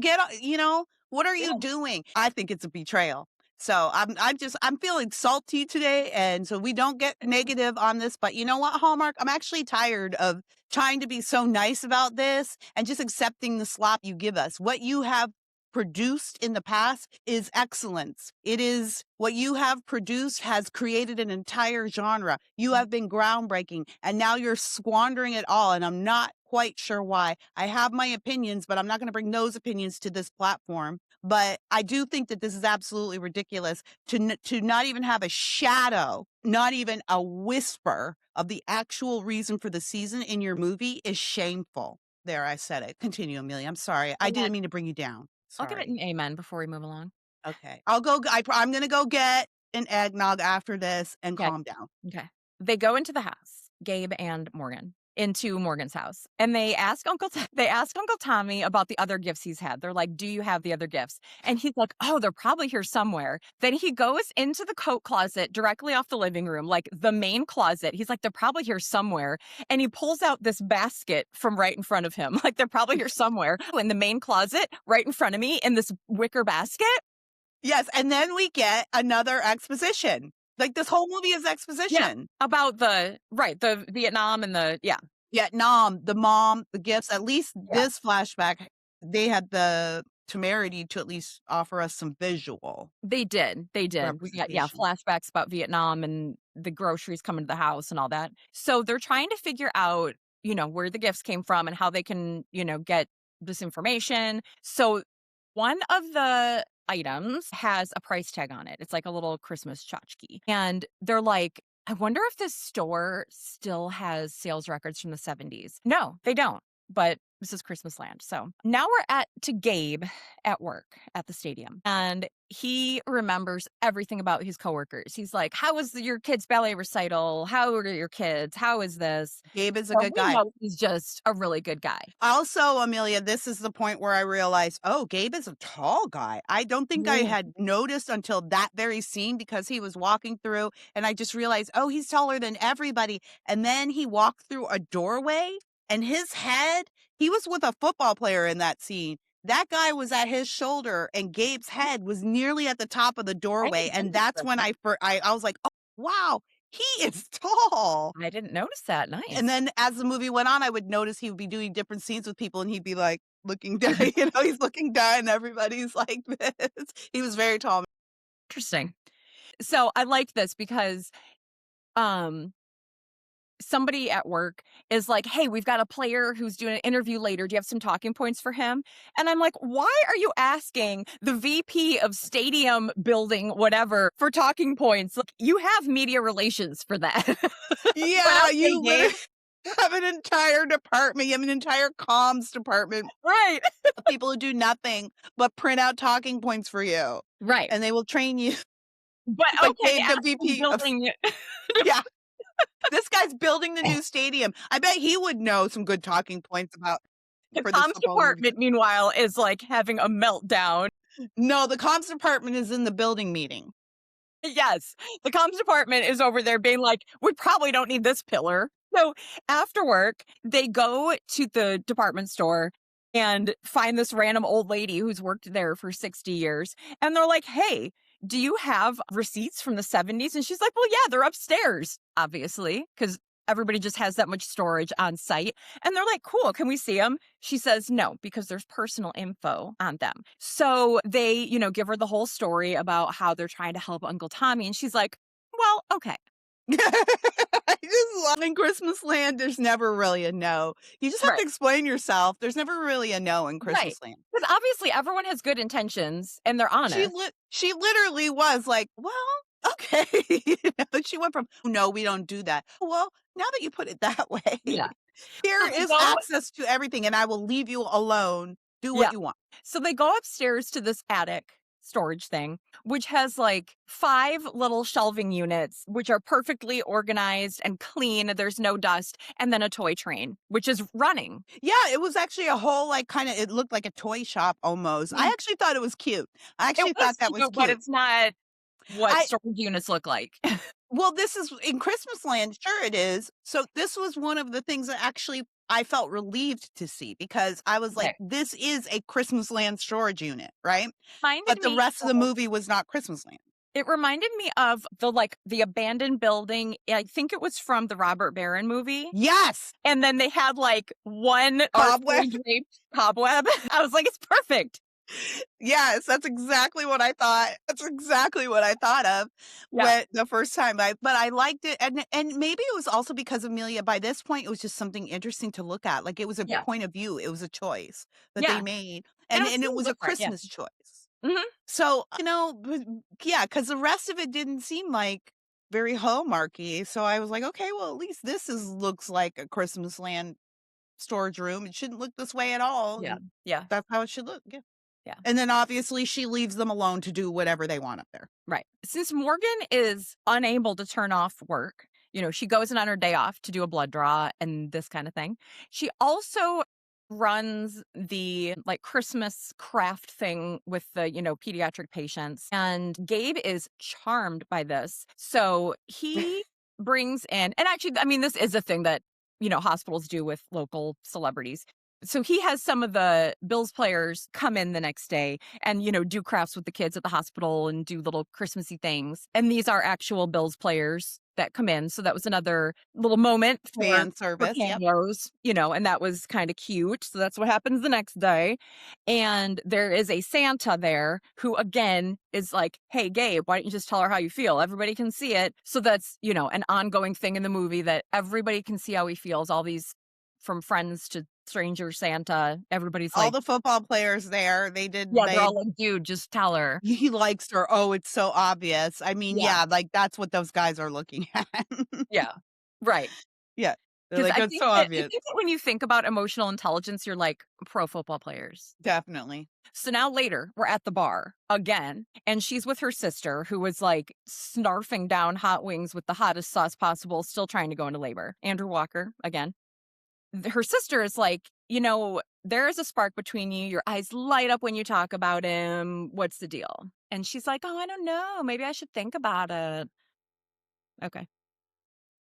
what are you doing? I think it's a betrayal. So I'm feeling salty today. And so we don't get negative on this, but you know what, Hallmark? I'm actually tired of trying to be so nice about this and just accepting the slop you give us. What you have produced in the past is excellence. It is what you have produced has created an entire genre. You have been groundbreaking and now you're squandering it all. And I'm not quite sure why. I have my opinions, but I'm not going to bring those opinions to this platform. But I do think that this is absolutely ridiculous to not even have a shadow, not even a whisper of the actual reason for the season in your movie is shameful. There, I said it. Continue, Amelia. I'm sorry. I didn't mean to bring you down. Sorry. I'll give it an amen before we move along. Okay. I'm going to go get an eggnog after this and calm down. Okay. They go into the house, Gabe and Morgan. into Morgan's house, and they ask Uncle Tommy about the other gifts he's had. They're like, "Do you have the other gifts?" And he's like, "Oh, they're probably here somewhere." Then he goes into the coat closet directly off the living room, like the main closet. He's like, "They're probably here somewhere." And he pulls out this basket from right in front of him. Like, they're probably here somewhere in the main closet right in front of me in this wicker basket. Yes, and then we get another exposition. Like, this whole movie is Yeah. exposition. About the Vietnam and Vietnam, the mom, the gifts, at least yeah. this flashback, they had the temerity to at least offer us some visual They did. They did. We got, yeah, representation. flashbacks about Vietnam and the groceries coming to the house and all that. So they're trying to figure out, where the gifts came from and how they can, get this information. So one of the items has a price tag on it. It's like a little Christmas tchotchke. And they're like, I wonder if this store still has sales records from the 70s. No, they don't. But this is Christmasland. So now we're to Gabe at work at the stadium. And he remembers everything about his coworkers. He's like, "How was your kid's ballet recital? How are your kids? How is this?" Gabe is a So good we guy. know he's just a really good guy. Also, Amelia, this is the point where I realized, oh, Gabe is a tall guy. I don't think I Mm. had noticed until that very scene because he was walking through and I just realized, oh, he's taller than everybody. And then he walked through a doorway and his head, he was with a football player in that scene. That guy was at his shoulder and Gabe's head was nearly at the top of the I doorway. didn't And notice that's when I was like, oh, wow, he is tall. I didn't notice that. And Nice. then as the movie went on, I would notice he would be doing different scenes with people and he'd be like looking down, he's looking down and everybody's like this. He was very tall. Interesting. So I like this because um somebody at work is like, "Hey, we've got a player who's doing an interview later. Do you have some talking points for him?" And I'm like, "Why are you asking the VP of stadium building whatever for talking points? Like, you have media relations for that." But Yeah, okay, you Gabe. literally have an entire department. You have an entire comms department Right. of people who do nothing but print out talking points for you. Right. And they will train you. But But okay, Gabe, the ask him VP of building yeah, this guy's building the new stadium. I bet he would know some good talking points about the for this comms football movie. department, meanwhile, is like having a meltdown. No, the comms department is in the building meeting. Yes, the comms department is over there being like, "We probably don't need this pillar." So after work, they go to the department store and find this random old lady who's worked there for 60 years. And they're like, "Hey, do you have receipts from the 70s?" And she's like, "Well, yeah, they're upstairs, obviously, because everybody just has that much storage on site." And they're like, "Cool, can we see them?" She says, "No, because there's personal info on them." So they, give her the whole story about how they're trying to help Uncle Tommy. And she's like, "Well, okay." I just love in Christmasland, there's never really a no. You just have Right. to explain yourself. There's never really a no in Right. Christmasland. Because obviously everyone has good intentions and they're honest. She literally was like, "Well, okay." She went from, "No, we don't do that." Well, now that you put it that way, Yeah. here So they is go, access to everything and I will leave you alone. Do yeah. what you want. So they go upstairs to this attic storage thing, which has like 5 little shelving units, which are perfectly organized and clean. There's no dust. And then a toy train, which is running. Yeah, it was actually a whole like it looked like a toy shop almost. I Mm. actually thought it was cute. I It actually was thought that was cute, but cute. it's not what I storage units look like. Well, this is in Christmasland, sure it is. So this was one of the things that actually I felt relieved to see because I was like, Okay. this is a Christmasland storage unit, right? Reminded But the me rest of the of movie was not Christmasland. It reminded me of the abandoned building. I think it was from the Robert Barron movie. Yes. And then they had like one Cobweb. artfully draped cobweb. I was like, it's perfect. Yes, that's exactly what I thought. That's exactly what I thought of Yeah. when the first time but I liked it and maybe it was also because Amelia by this point it was just something interesting to look at. Like it was a Yeah. point of view. It was a choice that they Yeah. made And and it it was was a different. Yeah. Christmas choice. Hmm. So, yeah, because the rest of it didn't seem like very Hallmarky. So I was like, okay, well, at least looks like a Christmasland storage room. It shouldn't look this way at all. Yeah. And Yeah. that's how it should look. Yeah. Yeah. And then obviously she leaves them alone to do whatever they want up there. Right. Since Morgan is unable to turn off work, she goes in on her day off to do a blood draw and this kind of thing. She also runs the like Christmas craft thing with the, pediatric patients. And Gabe is charmed by this. So he brings in, and actually, I mean, this is a thing that, hospitals do with local celebrities. So he has some of the Bills players come in the next day and, do crafts with the kids at the hospital and do little Christmassy things. And these are actual Bills players that come in. So that was another little moment Fan for service. Yep. cameos, and that was kind of cute. So that's what happens the next day. And there is a Santa there who, again, is like, hey, Gabe, why don't you just tell her how you feel? Everybody can see it. So that's, an ongoing thing in the movie that everybody can see how he feels. All these from friends to stranger Santa, everybody's All like, the football players there, yeah, they're all like, dude, just tell her. he likes her. Oh, it's so obvious. I mean, Yeah. yeah, like that's what those guys are looking at. Yeah. Right. Yeah. They're Because like, it's so I obvious. think that when you think about emotional intelligence, you're like pro football players. Definitely. So now later, we're at the bar again, and she's with her sister who was like snarfing down hot wings with the hottest sauce possible, still trying to go into labor. Andrew Walker, again. Her sister is like, there is a spark between you. Your eyes light up when you talk about him. What's the deal? And she's like, oh, I don't know. Maybe I should think about it. Okay.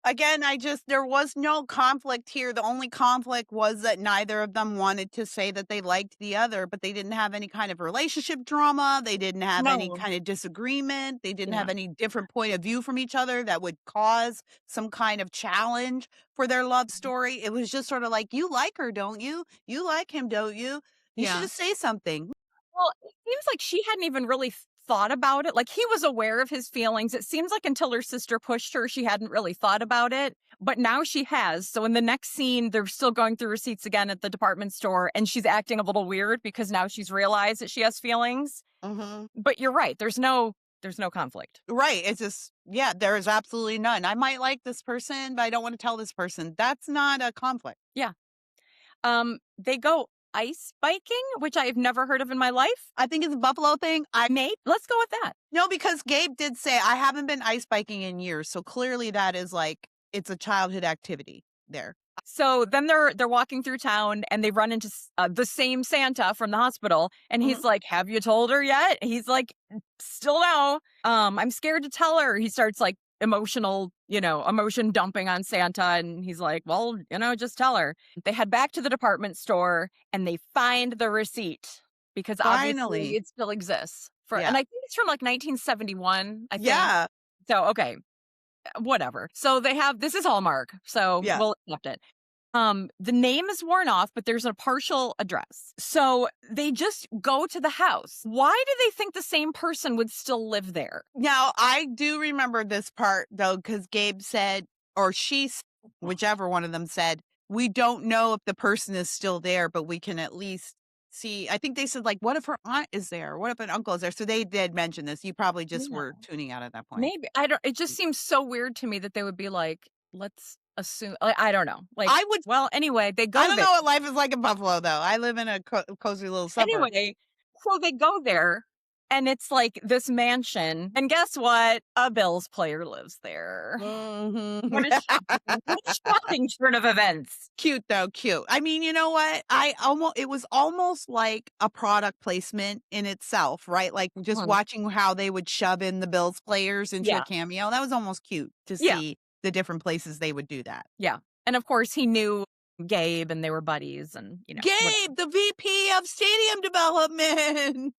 Again, there was no conflict here. The only conflict was that neither of them wanted to say that they liked the other, but they didn't have any kind of relationship drama. They didn't have any No. kind of disagreement. They didn't have Yeah. any different point of view from each other that would cause some kind of challenge for their love story. It was just sort of like, you like her, don't you? You like him, don't you? You should Yeah. just say something. Well, it seems like she hadn't even really thought about it. Like he was aware of his feelings. It seems like until her sister pushed her, she hadn't really thought about it. But now she has. So in the next scene, they're still going through receipts again at the department store, and she's acting a little weird because now she's realized that she has feelings. Mm-hmm. But you're right. There's no conflict. Right. It's just, yeah, there is absolutely none. I might like this person, but I don't want to tell this person. That's not a conflict. Yeah. They go ice biking, which I've never heard of in my life. I think it's a Buffalo thing. Let's go with that. No, because Gabe did say, I haven't been ice biking in years. So clearly that is like, it's a childhood activity there. So then they're walking through town and they run into the same Santa from the hospital, and he's like, "Have you told her yet?" He's like, "Still no. I'm scared to tell her." He starts like emotion dumping on Santa, and he's like, "Well, just tell her." They head back to the department store and they find the receipt because Finally. obviously it still exists. Yeah. And I think it's from like 1971. I think. Yeah. So okay. Whatever. So this is Hallmark, so Yeah. we'll accept it. The name is worn off, but there's a partial address. So they just go to the house. Why do they think the same person would still live there? Now, I do remember this part, though, because Gabe said, or whichever one of them said, we don't know if the person is still there, but we can at least see. I think they said, like, what if her aunt is there? What if an uncle is there? So they did mention this. You probably just were tuning out at that point. Maybe. It just seems so weird to me that they would be like, let's assume. I don't know. Like, I would. Well, anyway, they go I don't there. know what life is like in Buffalo, though. I live in a cozy little suburb. Anyway, so they go there. And it's like this mansion. And guess what? A Bills player lives there. Mm-hmm. What a shocking turn of events. Cute, though. Cute. I mean, you know what? It was almost like a product placement in itself, right? Like just watching how they would shove in the Bills players into a cameo. That was almost cute to see the different places they would do that. Yeah. And of course, he knew Gabe and they were buddies, and Gabe, the VP of stadium development and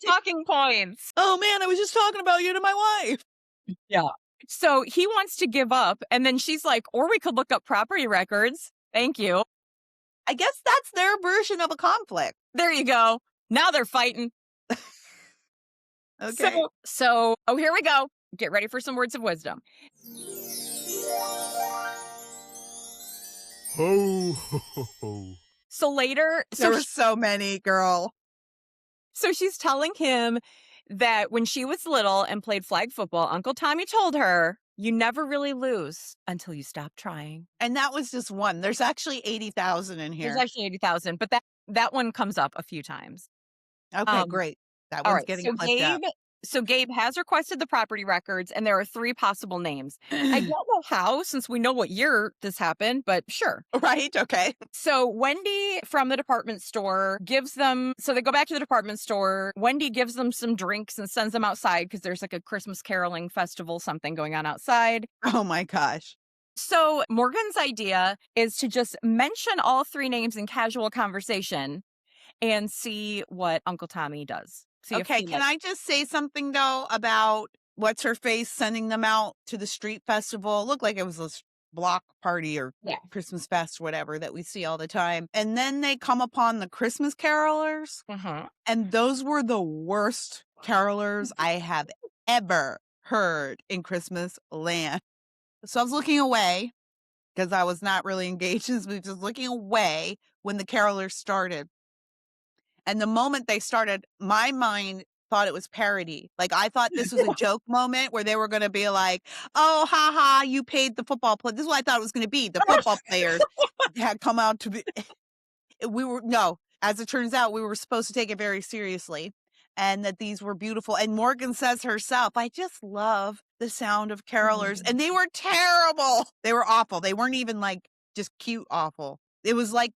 talking points. Oh man, I was just talking about you to my wife. Yeah. So he wants to give up, and then she's like, or we could look up property records. Thank you. I guess that's their version of a conflict. There you go. Now they're fighting. Okay. So here we go. Get ready for some words of wisdom. Ho, ho, ho, ho. So later, there were so many, girl. So she's telling him that when she was little and played flag football, Uncle Tommy told her, you never really lose until you stop trying. And that was just one. There's actually 80,000 in here. There's actually 80,000, but that one comes up a few times. Okay, great. That one's getting clipped up. So Gabe has requested the property records, and there are 3 possible names. I don't know how, since we know what year this happened, but sure. Right? Okay. So Wendy from the department store gives them, so they go back to the department store. Wendy gives them some drinks and sends them outside because there's like a Christmas caroling festival, something going on outside. Oh my gosh. So Morgan's idea is to just mention all 3 names in casual conversation and see what Uncle Tommy does. See if Okay, he can I just say something though about what's her face sending them out to the street festival? It looked like it was this block party or Yeah. Christmas fest, whatever that we see all the time. And then they come upon the Christmas carolers, and those were the worst carolers I have ever heard in Christmas land. So I was looking away because I was not really engaged in this movie, just looking away when the carolers started. And the moment they started, my mind thought it was parody. Like, I thought this was a joke moment where they were going to be like, oh, ha ha, you paid the football player. This is what I thought it was going to be. The football players had come out to be. No, as it turns out, we were supposed to take it very seriously and that these were beautiful. And Morgan says herself, I just love the sound of carolers. And they were terrible. They were awful. They weren't even like just cute awful. It was like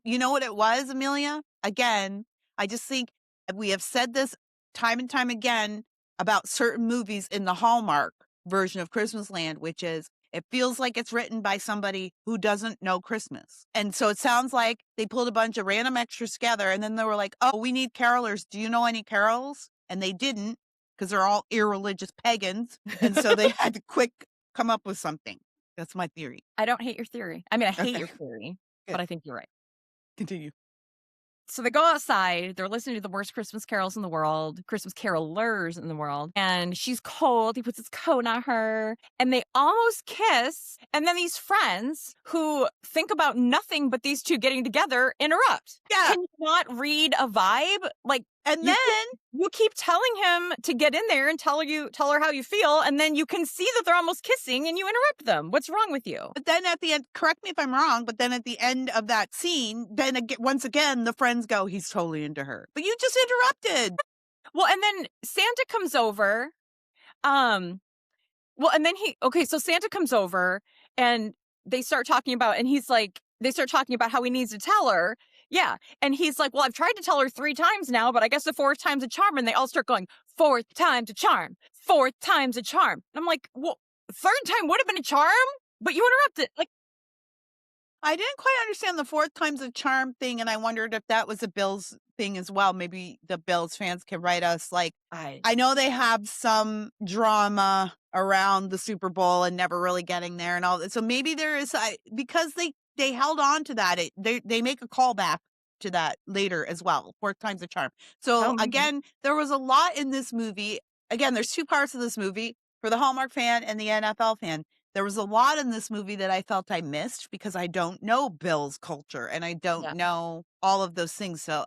you know what it was, Amelia? Again, I just think we have said this time and time again about certain movies in the Hallmark version of Christmasland, which is it feels like it's written by somebody who doesn't know Christmas. And so it sounds like they pulled a bunch of random extras together and then they were like, oh, we need carolers. Do you know any carols? And they didn't because they're all irreligious pagans. And so they had to quick come up with something. That's my theory. I don't hate your theory. I mean, I hate your theory, but I think you're right. Continue. So they go outside, they're listening to the worst Christmas carols in the world, Christmas carolers in the world, and she's cold. He puts his coat on her, and they almost kiss. And then these friends who think about nothing but these 2 getting together interrupt. Yeah. Can you not read a vibe? Like, and then you keep telling him to get in there and tell her how you feel, and then you can see that they're almost kissing and you interrupt them. What's wrong with you? But then at the end, correct me if I'm wrong, but then at the end of that scene, then once again, the friends go, he's totally into her. But you just interrupted. Well, and then Santa comes over. So Santa comes over and they start talking about how he needs to tell her. Yeah. And he's like, well, I've tried to tell her 3 times now, but I guess the 4th time's a charm. And they all start going, 4th time's a charm. 4th time's a charm. And I'm like, well, 3rd time would have been a charm, but you interrupted. Like, I didn't quite understand the 4th time's a charm thing. And I wondered if that was a Bills thing as well. Maybe the Bills fans can write us. Like, I know they have some drama around the Super Bowl and never really getting there and all that. So maybe there is, because they held on to that. They make a callback to that later as well. 4th time's a charm. So again, there was a lot in this movie. Again, there's 2 parts of this movie for the Hallmark fan and the NFL fan. There was a lot in this movie that I felt I missed because I don't know Bill's culture and I don't know all of those things. So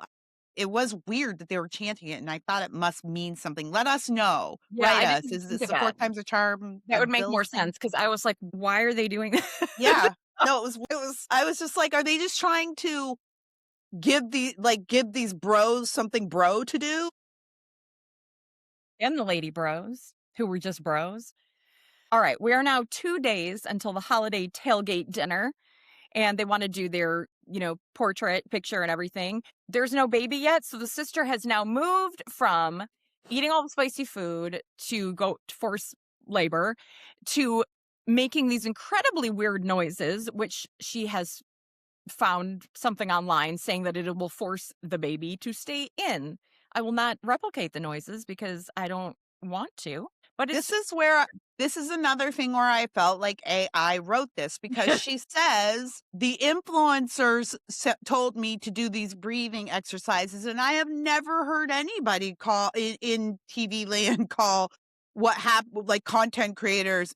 it was weird that they were chanting it, and I thought it must mean something. Let us know. Yeah, Write us. Is this the 4th time's a charm? That would make more sense because I was like, why are they doing that? Yeah. No, it was, I was just like, are they just trying to give these bros something bro to do? And the lady bros who were just bros. All right, we are now 2 days until the holiday tailgate dinner, and they want to do their, portrait picture and everything. There's no baby yet, so the sister has now moved from eating all the spicy food to go to force labor to making these incredibly weird noises, which she has found something online saying that it will force the baby to stay in. I will not replicate the noises because I don't want to. But this is another thing where I felt like AI wrote this because she says the influencers told me to do these breathing exercises, and I have never heard anybody call in TV land call what happened, like content creators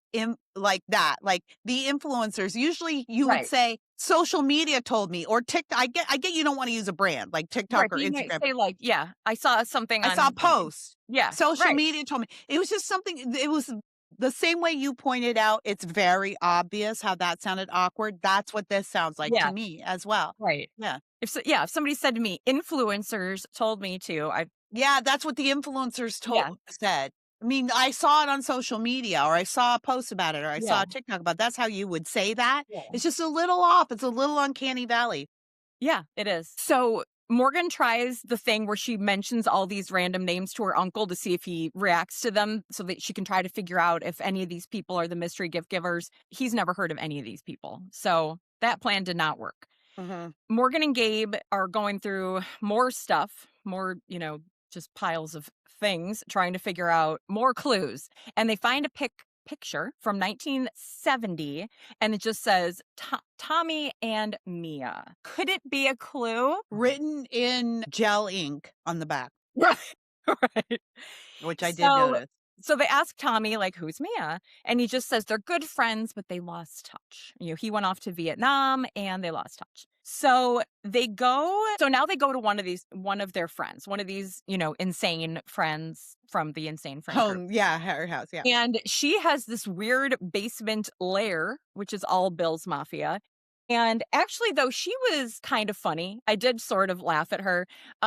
like that, like the influencers. Usually you would say social media told me, or TikTok. I get you don't want to use a brand like TikTok or Instagram. Say I saw something. I saw a post. Yeah, social media told me. It was just something. It was the same way you pointed out. It's very obvious how that sounded awkward. That's what this sounds like to me as well. Right. Yeah. If somebody said to me, influencers told me to, Yeah, that's what the influencers Yeah. said. I mean, I saw it on social media, or I saw a post about it, or I saw Yeah. a TikTok about it. That's how you would say that. Yeah. It's just a little off. It's a little uncanny valley. Yeah, it is. So Morgan tries the thing where she mentions all these random names to her uncle to see if he reacts to them so that she can try to figure out if any of these people are the mystery gift givers. He's never heard of any of these people. So that plan did not work. Mhm. Morgan and Gabe are going through more stuff, more, just piles of things, trying to figure out more clues. And they find a picture from 1970, and it just says Tommy and Mia. Could it be a clue? Written in gel ink on the back, Right. Right. which I did So notice. so they ask Tommy, like, who's Mia? And he just says they're good friends, but they lost touch. He went off to Vietnam and they lost touch. So now they go to one of their friends, one of these, insane friends from the insane friend group. Home, yeah, her house, yeah. And she has this weird basement lair, which is all Bill's Mafia. And actually, though, she was kind of funny. I did sort of laugh at her.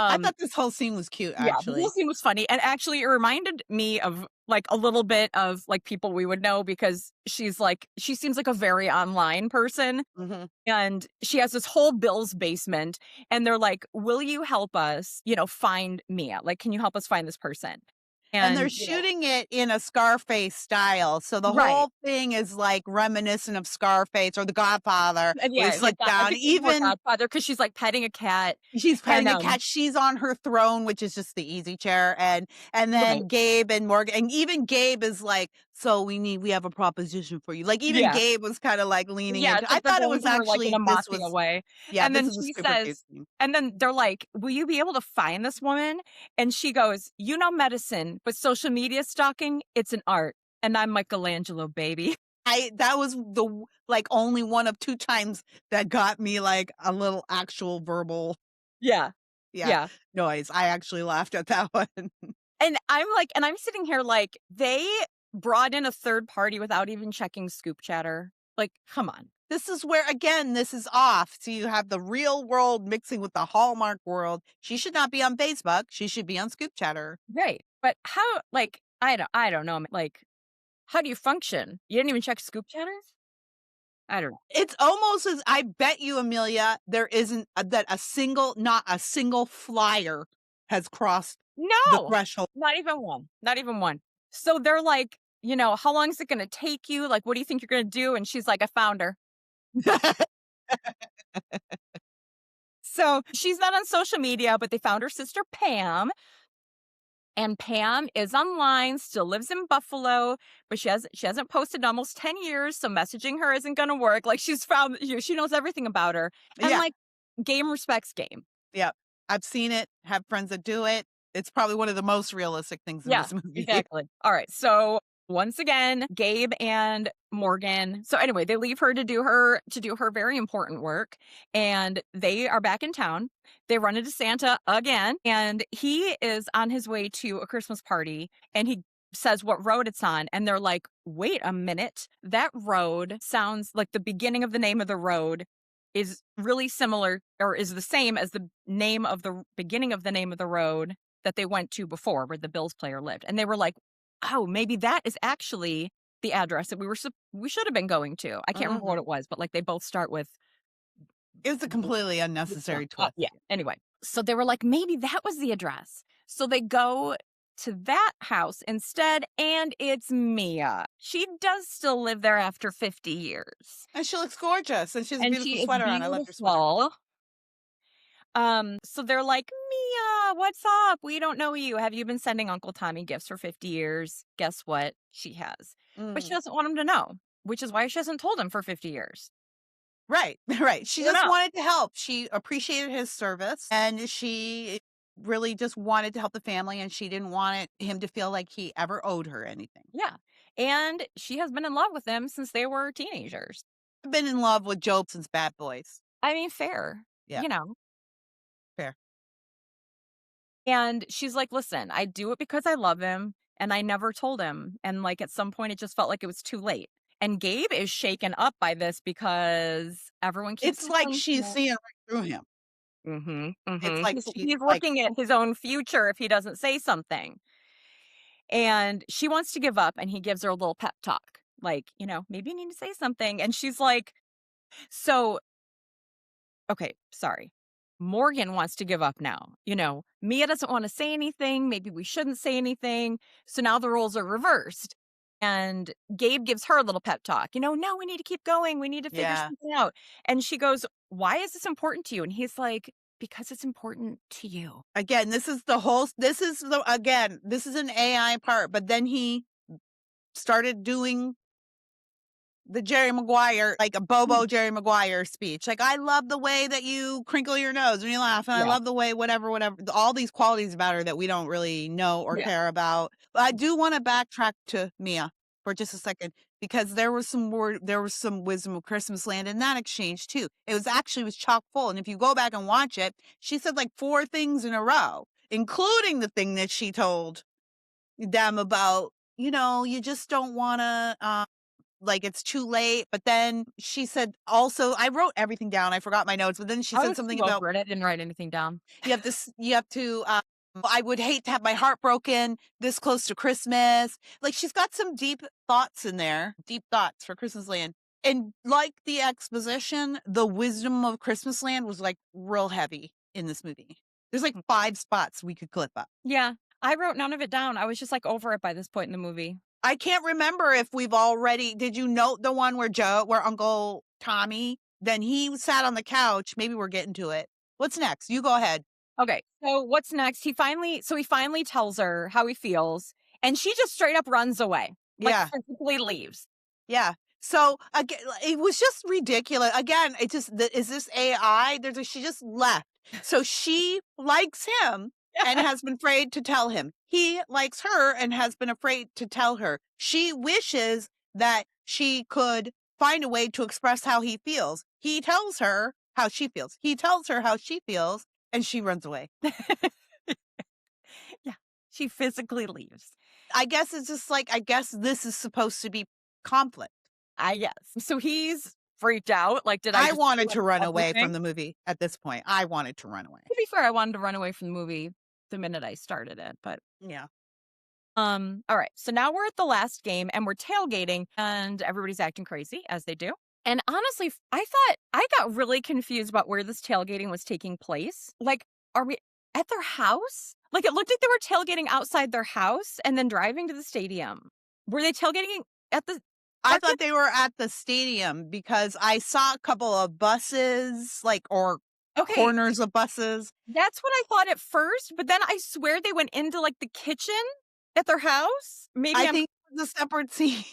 I thought this whole scene was cute, Yeah, the whole actually. scene was funny, and actually it reminded me of, like, a little bit of, like, people we would know because she seems like a very online person, Mhm. and she has this whole Bill's basement, and they're like, "Will you help us, find Mia? Like, can you help us find this person?" And they're And, shooting it in a Scarface style, so the right. whole thing is, like, reminiscent of Scarface or The Godfather, And where you yeah, sit I down, think it's more even Godfather because she's, like, petting a cat, she's and, petting a cat, she's on her throne, which is just the easy chair, and right. then Gabe and Morgan, and even Gabe is like, "So we have a proposition for you." Like, even Yeah. Gabe was kinda, like, leaning Yeah, into it's I like they're thought it going was to her, like, in a actually mafia way, yeah, and this then is a she super cute says scene. and then they're like, "Will you be able to find this woman?" And she goes, "You know medicine, but social media stalking, it's an art, and I'm Michelangelo, baby." That was like, only one of 2 times that got me, like, a little actual verbal, Yeah. yeah, Yeah. noise. I actually laughed at that one. And I'm sitting here like, they brought in a third party without even checking Scoop Chatter. Like, come on. This is where, again, this is off. So you have the real world mixing with the Hallmark world. She should not be on Facebook. She should be on Scoop Chatter. Right. But how, like, I don't know, like, how do you function? You didn't even check Scoop Chatter? I don't know. It's almost as I bet you, Amelia, there isn't not a single flyer has crossed the No, threshold. not even one, not even one. So they're like, "How long is it gonna take you? Like, what do you think you're gonna do?" And she's like, "I found her." So she's not on social media, but they found her sister Pam. And Pam is online, still lives in Buffalo, but she hasn't posted in almost 10 years, so messaging her isn't gonna work. Like, she's found she knows everything about her. And, Yeah, like, game respects game. yeah. I've seen it, have friends that do it. It's probably one of the most realistic things in Yeah, this movie. exactly. All right. So once again, Gabe and Morgan. So anyway, they leave her to do her very important work, and they are back in town. They run into Santa again, and he is on his way to a Christmas party, and he says what road it's on, and they're like, "Wait a minute. That road sounds like the beginning of the name of the road is really similar or is the same as the name of the beginning of the name of the road that they went to before where the Bills player lived." And they were like, "Oh, maybe that is actually the address that we should have been going to." I can't remember what Mhm. it was, but, like, they both start with It was a completely yeah. unnecessary twist. Yeah. Anyway, so they were like, maybe that was the address. So they go to that house instead, and it's Mia. She does still live there after 50 years. And she looks gorgeous, and she has a And beautiful she is sweater on. I love your sweater. beautiful. So they're like, "Mia, what's up? We don't know you. Have you been sending Uncle Tommy gifts for 50 years?" Guess what? She has. But she Mm. doesn't want him to know, which is why she hasn't told him for 50 years. Right, right. She I don't just know. wanted to help. She appreciated his service, and she really just wanted to help the family, and she didn't want him to feel like he ever owed her anything. Yeah. And she has been in love with him since they were teenagers. I've been in love with Job since Bad Boys. I mean, fair, Yeah, you know. fair. And she's like, "Listen, I do it because I love him, and I never told him. And, like, at some point, it just felt like it was too late." And Gabe is shaken up by this because everyone keeps It's like telling she's him. seeing right through him. It's like she's He's like, looking at his own future if he doesn't say something. And she wants to give up, and he gives her a little pep talk, like, maybe you need to say something. And she's like, so, okay, sorry. Morgan wants to give up now. Mia doesn't want to say anything. Maybe we shouldn't say anything. So now the roles are reversed. And Gabe gives her a little pep talk. No, we need to keep going. We need to figure yeah. something out. And she goes, why is this important to you? And he's like, because it's important to you. Again, this is this is an AI part, but then he started doing the Jerry Maguire, like a Bobo Mm. Jerry Maguire speech. Like, I love the way that you crinkle your nose when you laugh. And I Yeah. love the way, whatever, all these qualities about her that we don't really know or Yeah. care about. But I do want to backtrack to Mia for just a second, because there was some wisdom of Christmasland in that exchange too. It was chock full. And if you go back and watch it, she said like 4 things in a row, including the thing that she told them about, you just don't want to, like, it's too late. But then she said also, I wrote everything down. I forgot my notes, but then she I said was something too about over it. I didn't write anything down. you have to, I would hate to have my heart broken this close to Christmas. Like, she's got some deep thoughts in there, deep thoughts for Christmasland. And like the exposition, the wisdom of Christmasland was like real heavy in this movie. There's like 5 spots we could clip up. Yeah. I wrote none of it down. I was just like over it by this point in the movie. I can't remember if we've already. Did you note the one where Uncle Tommy? Then he sat on the couch. Maybe we're getting to it. What's next? You go ahead. Okay. So what's next? He finally tells her how he feels, and she just straight up runs away. Like Yeah, physically leaves. yeah. So again, it was just ridiculous. Again, it just is this AI? She just left. So she likes him and has been afraid to tell him. He likes her and has been afraid to tell her. She wishes that she could find a way to express how he feels. He tells her how she feels. He tells her how she feels, and she runs away. Yeah. She physically leaves. I guess it's just like, I guess this is supposed to be conflict. I guess. So he's freaked out. Like, did I just wanted do, to run away everything? from the movie at this point. I wanted to run away. To be fair, I wanted to run away from the movie the minute I started it, but Yeah. all right. So now we're at the last game and we're tailgating and everybody's acting crazy as they do. And honestly, I got really confused about where this tailgating was taking place. Like, are we at their house? Like, it looked like they were tailgating outside their house and then driving to the stadium. Were they tailgating at the I thought they were at the stadium because I saw a couple of buses, or Okay, corners of buses. that's what I thought at first, but then I swear they went into like the kitchen at their house. Maybe I I'm think it was a separate scene.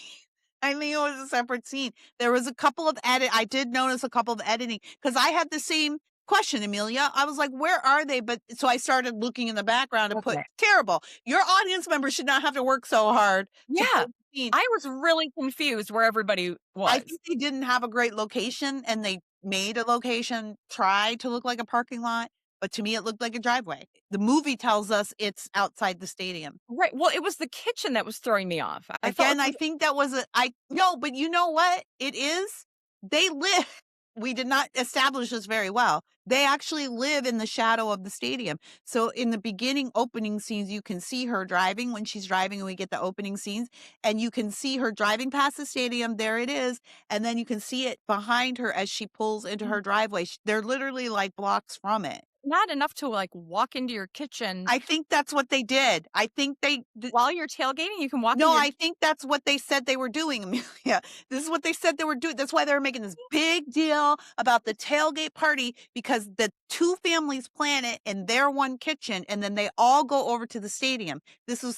I think it was a separate scene. There was a couple of I did notice a couple of editing because I had the same question, Amelia. I was like, where are they? But so I started looking in the background and put okay. terrible. Your audience members should not have to work so hard to Yeah, put the scene. I was really confused where everybody I was. think they didn't have a great location and they made a location try to look like a parking lot, but to me it looked like a driveway. The movie tells us it's outside the stadium. Right. Well, it was the kitchen that was throwing me off. I felt Again, I like think that was no, but you know what? It is. They live. We did not establish this very well. They actually live in the shadow of the stadium. So in the beginning opening scenes, you can see her driving when she's driving and we get the opening scenes and you can see her driving past the stadium. There it is. And then you can see it behind her as she pulls into her driveway. They're literally like blocks from it. not enough to like walk into your kitchen I think that's what they did. I think while you're tailgating. You can walk no, in your I think that's what they said they were doing, Amelia. This is what they said they were doing. That's why they were making this big deal about the tailgate party because the 2 families plan it in their one kitchen and then they all go over to the stadium. This is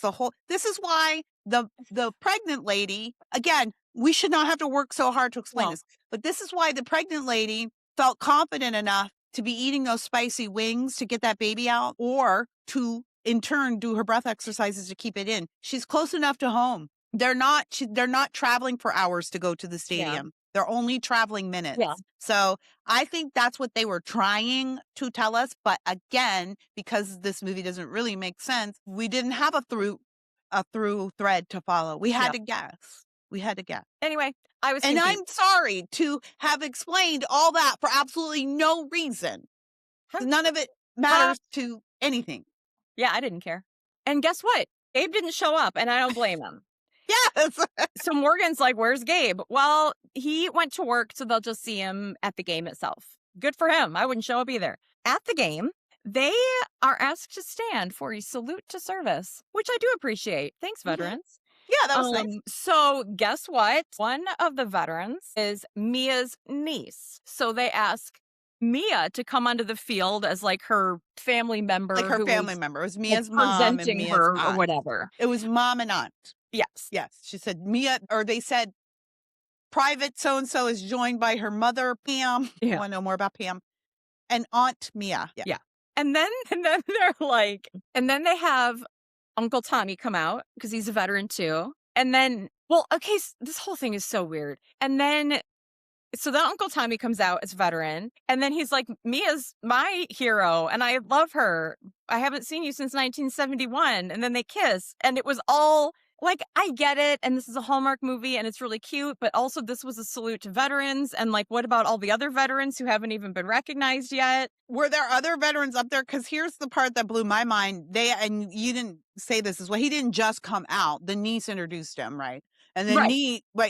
why the pregnant lady, again, we should not have to work so hard to explain No. this, but this is why the pregnant lady felt confident enough to be eating those spicy wings to get that baby out or to in turn do her breath exercises to keep it in. She's close enough to home. They're not traveling for hours to go to the stadium. They're only traveling minutes. Yeah. So I think that's what they were trying to tell us. But again, because this movie doesn't really make sense, we didn't have a through thread to follow. We had to guess. Anyway, I was And confused. I'm sorry to have explained all that for absolutely no reason. None of it matters to anything. Yeah, I didn't care. And guess what? Gabe didn't show up, and I don't blame him. Yes. So Morgan's like, where's Gabe? Well, he went to work, so they'll just see him at the game itself. Good for him. I wouldn't show up either. At the game, they are asked to stand for a salute to service, which I do appreciate. Thanks, veterans. Yeah, that was nice. So guess what? One of the veterans is Mia's niece. So they ask Mia to come onto the field as like her family member. Like her family member. It was Mia's mom and presenting Mia's her aunt. or whatever. It was mom and aunt. Yes. Yes. She said Mia, or they said Private so-and-so is joined by her mother, Pam. Yeah. I want to know more about Pam. And Aunt Mia. Yeah. And then they're like, and then they have Uncle Tommy come out because he's a veteran too. And then, well, okay, this whole thing is so weird. And then, so then Uncle Tommy comes out as veteran. And then he's like, Mia's my hero and I love her. I haven't seen you since 1971. And then they kiss. And it was all like, I get it. And this is a Hallmark movie and it's really cute. But also this was a salute to veterans. And like, what about all the other veterans who haven't even been recognized yet? Were there other veterans up there? Because here's the part that blew my mind. And you didn't say this as well. He didn't just come out. The niece introduced him, right? And then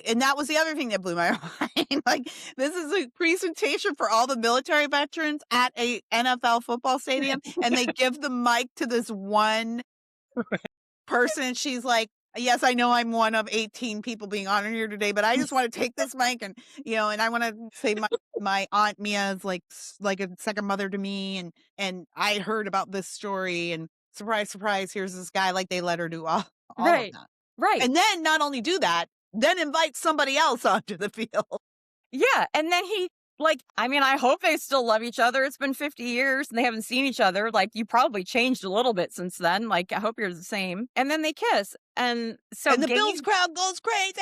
and that was the other thing that blew my mind. Like, this is a presentation for all the military veterans at a NFL football stadium. And they give the mic to this one person. And she's like, yes, I know I'm one of 18 people being honored here today, but I just want to take this mic and, and I want to say my Aunt Mia is like a second mother to me. And I heard about this story and surprise, surprise, here's this guy. Like, they let her do all of that. Right. And then not only do that, then invite somebody else onto the field. Yeah. And then he, like, I mean, I hope they still love each other. It's been 50 years and they haven't seen each other. Like, you probably changed a little bit since then. Like, I hope you're the same. And then they kiss. And so the Bills crowd goes crazy.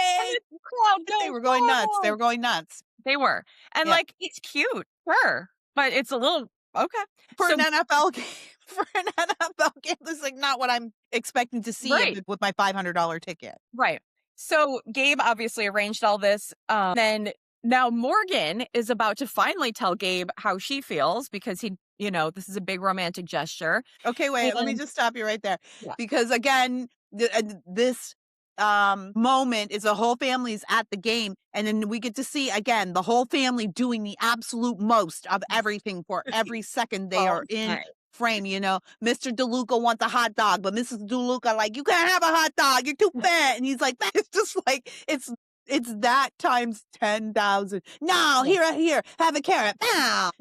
They were going nuts. They were going nuts. They were. And like, it's cute. Sure. But it's a little, okay. For an NFL game. For an NFL game, this is like not what I'm expecting to see with my $500 ticket. Right. So Gabe obviously arranged all this. Then now Morgan is about to finally tell Gabe how she feels because he, this is a big romantic gesture. Okay, wait, let me just stop you right there. Yeah. Because again, this moment is the whole family's at the game. And then we get to see, again, the whole family doing the absolute most of everything for every second they are in frame. Mr. DeLuca wants a hot dog, but Mrs. DeLuca like, you can't have a hot dog, you're too fat. And he's like, it's just like, it's that times 10,000. No, here, have a carrot. Now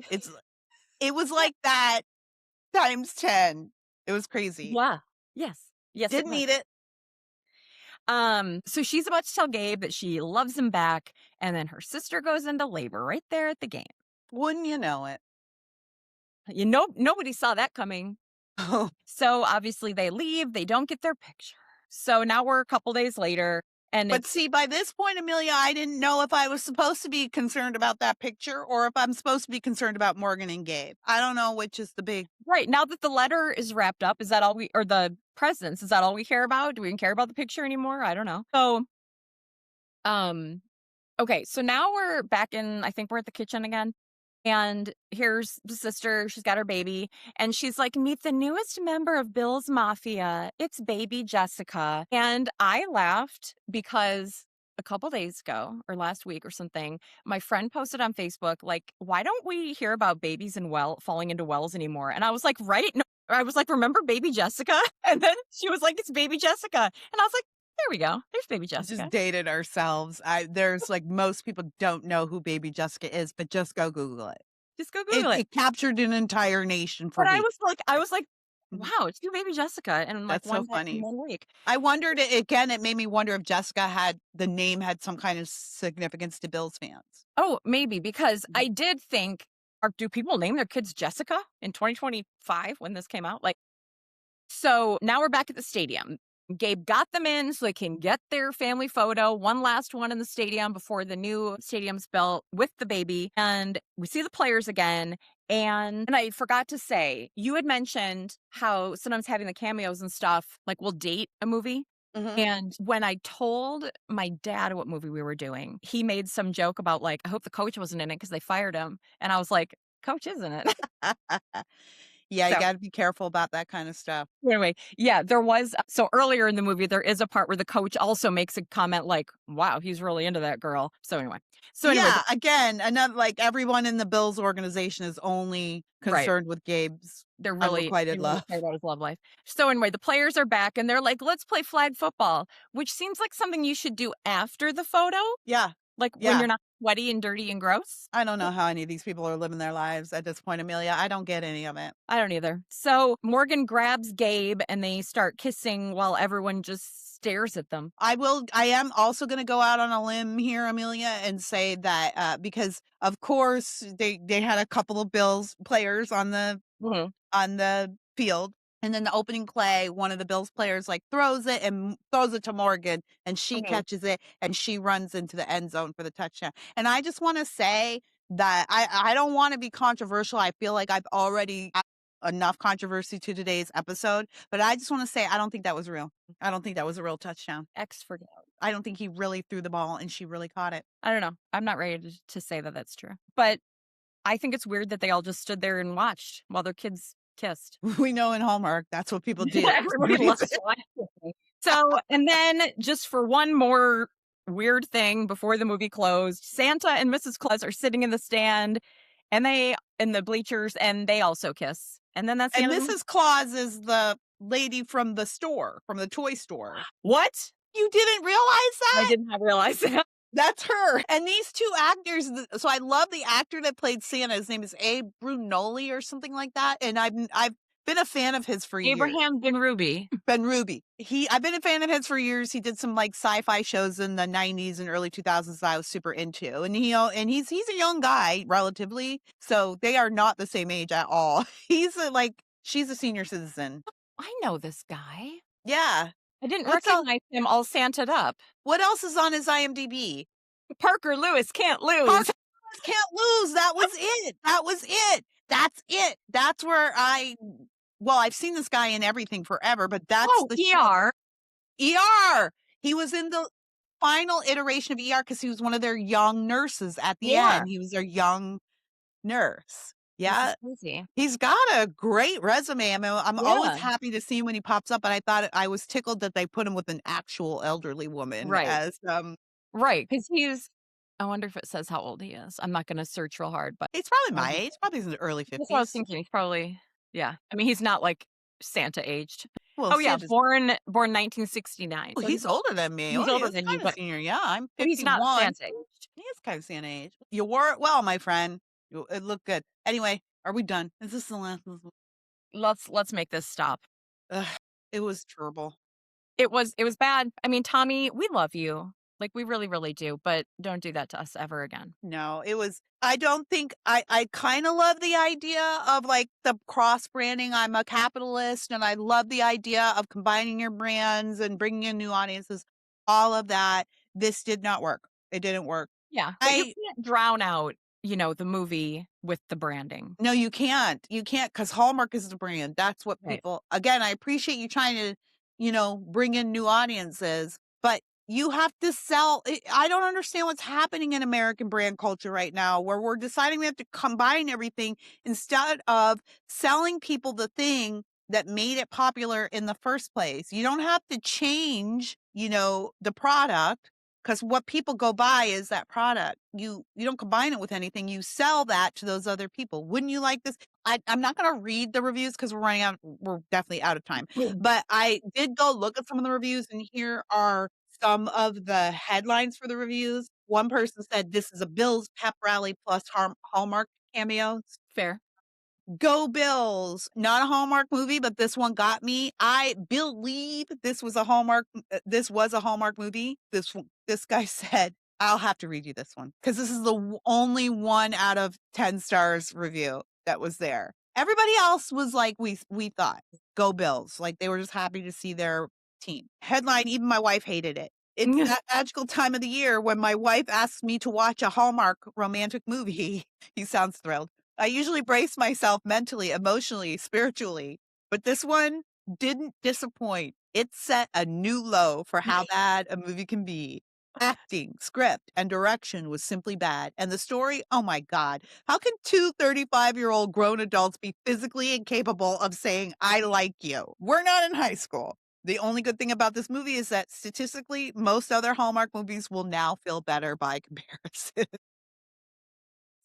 it was like that times 10. It was crazy. Yeah. Yes. Didn't need it. So she's about to tell Gabe that she loves him back, and then her sister goes into labor right there at the game. Wouldn't you know it? Nobody saw that coming. Oh. So obviously they leave. They don't get their picture. So now we're a couple days later. But see, by this point, Amelia, I didn't know if I was supposed to be concerned about that picture or if I'm supposed to be concerned about Morgan and Gabe. I don't know which is the big... Right. Now that the letter is wrapped up, is that all or the presents, is that all we care about? Do we even care about the picture anymore? I don't know. So, okay. So now we're back I think we're at the kitchen again. And here's the sister. She's got her baby. And she's like, meet the newest member of Bill's Mafia. It's baby Jessica. And I laughed because a couple days ago or last week or something, my friend posted on Facebook, like, why don't we hear about babies and falling into wells anymore? And I was like, right? No. I was like, remember baby Jessica? And then she was like, it's baby Jessica. And I was like, there we go. There's baby Jessica. Just dated ourselves. There's like most people don't know who baby Jessica is, but just go Google it. Just go Google it. It captured an entire nation for weeks. I was like, wow, it's you, baby Jessica. And like, that's so funny. One week. I wondered again. It made me wonder if Jessica the name had some kind of significance to Bills fans. Oh, maybe because I did think, do people name their kids Jessica in 2025 when this came out? Like, so now we're back at the stadium. Gabe got them in so they can get their family photo, one last one in the stadium before the new stadium's built with the baby. And we see the players again. And I forgot to say, you had mentioned how sometimes having the cameos and stuff, like, will date a movie. Mm-hmm. And when I told my dad what movie we were doing, he made some joke about, like, I hope the coach wasn't in it because they fired him. And I was like, coach, isn't it? Yeah, you So gotta be careful about that kind of stuff. anyway, yeah, there was so earlier in the movie, there is a part where the coach also makes a comment like, wow, he's really into that girl. So anyway, Yeah, again, another like everyone in the Bills organization is only right. concerned with Gabe's They unrequited really love. care about his love life. So anyway, the players are back and they're like, let's play flag football, which seems like something you should do after the photo, Yeah, like when yeah. you're not sweaty and dirty and gross. I don't know how any of these people are living their lives at this point, Amelia. I don't get any of it. I don't either. So Morgan grabs Gabe and they start kissing while everyone just stares at them. I am also gonna go out on a limb here, Amelia, and say that because of course they had a couple of Bills players Mhm. on the field. And then the opening play, one of the Bills players like throws it and throws it to Morgan, and she Mhm. catches it and she runs into the end zone for the touchdown. And I just want to say that I don't want to be controversial. I feel like I've already enough controversy to today's episode, but I just want to say I don't think that was real. I don't think that was a real touchdown. X for goat. I don't think he really threw the ball and she really caught it. I don't know. I'm not ready to say that that's true. But I think it's weird that they all just stood there and watched while their kids kissed. We know in Hallmark that's what people do. Everybody loves to watch kissing. So, and then just for one more weird thing before the movie closed, Santa and Mrs. Claus are sitting in the stand and they in the bleachers and they also kiss. And then that's the And end of the Mrs. Claus is the lady from the store, from the toy store. What? You didn't realize I that? did not realize that. That's her. And these two actors, so I love the actor that played Santa. His name is Abe Brunoli or something like that. And I've been a fan of his for years. Abraham Ben Ruby. Ben Ruby. I've been a fan of his for years. He did some like sci-fi shows in the 90s and early 2000s that I was super into. And he's a young guy relatively. So they are not the same age at all. She's a senior citizen. I know this guy. Yeah. I didn't What's else? recognize him all Santa'd up. What else is on his IMDb? Parker Lewis can't lose. Parker Lewis can't lose. That was it. That was it. That's it. That's where I've seen this guy in everything forever, but that's the show. ER. ER. He was in the final iteration of ER because he was one of their young nurses at the end. He was their young nurse. Yeah. Crazy. He's got a great resume. I'm always happy to see him when he pops up, but I thought I was tickled that they put him with an actual elderly woman Right. as Right, because I wonder if it says how old he is. I'm not gonna search real hard, but he's probably my age. Probably in the early that's what I was 50s. thinking. He's probably, yeah. I mean, he's not like Santa aged. Well, Oh yeah, Santa's born 1969. well, So he's older than me. he's Oh, older he's than you, kinda but senior. Yeah, I'm so he's not 51. Santa aged. He is kind of Santa age. You wore it well, my friend. It looked good. Anyway, are we done? Is this the last? Let's make this stop. Ugh, it was terrible. It was bad. I mean, Tommy, we love you. Like we really, really do, but don't do that to us ever again. No, it was. I don't think I kind of love the idea of like the cross branding. I'm a capitalist and I love the idea of combining your brands and bringing in new audiences. All of that. This did not work. It didn't work. Yeah, but you can't drown out, the movie with the branding. No, you can't. You can't because Hallmark is the brand. That's what Right. people, again, I appreciate you trying to, bring in new audiences, but you have to sell. I don't understand what's happening in American brand culture right now where we're deciding we have to combine everything instead of selling people the thing that made it popular in the first place. You don't have to change, the product. Because what people go by is that product. You don't combine it with anything. You sell that to those other people. Wouldn't you like this? I'm not going to read the reviews because we're definitely out of time. But I did go look at some of the reviews, and here are some of the headlines for the reviews. One person said, "This is a Bills pep rally plus Hallmark cameos." Fair. Go Bills. Not a Hallmark movie, but this one got me. I believe this was a Hallmark movie. This guy said, I'll have to read you this one because this is the only 1 out of 10 stars review that was there. Everybody else was like we thought. Go Bills. Like they were just happy to see their team. Headline, even my wife hated it. It's that magical time of the year when my wife asks me to watch a Hallmark romantic movie. He sounds thrilled. I usually brace myself mentally, emotionally, spiritually, but this one didn't disappoint. It set a new low for how bad a movie can be. Acting, script, and direction was simply bad. And the story, oh my God. How can two 35-year-old grown adults be physically incapable of saying, I like you? We're not in high school. The only good thing about this movie is that statistically, most other Hallmark movies will now feel better by comparison.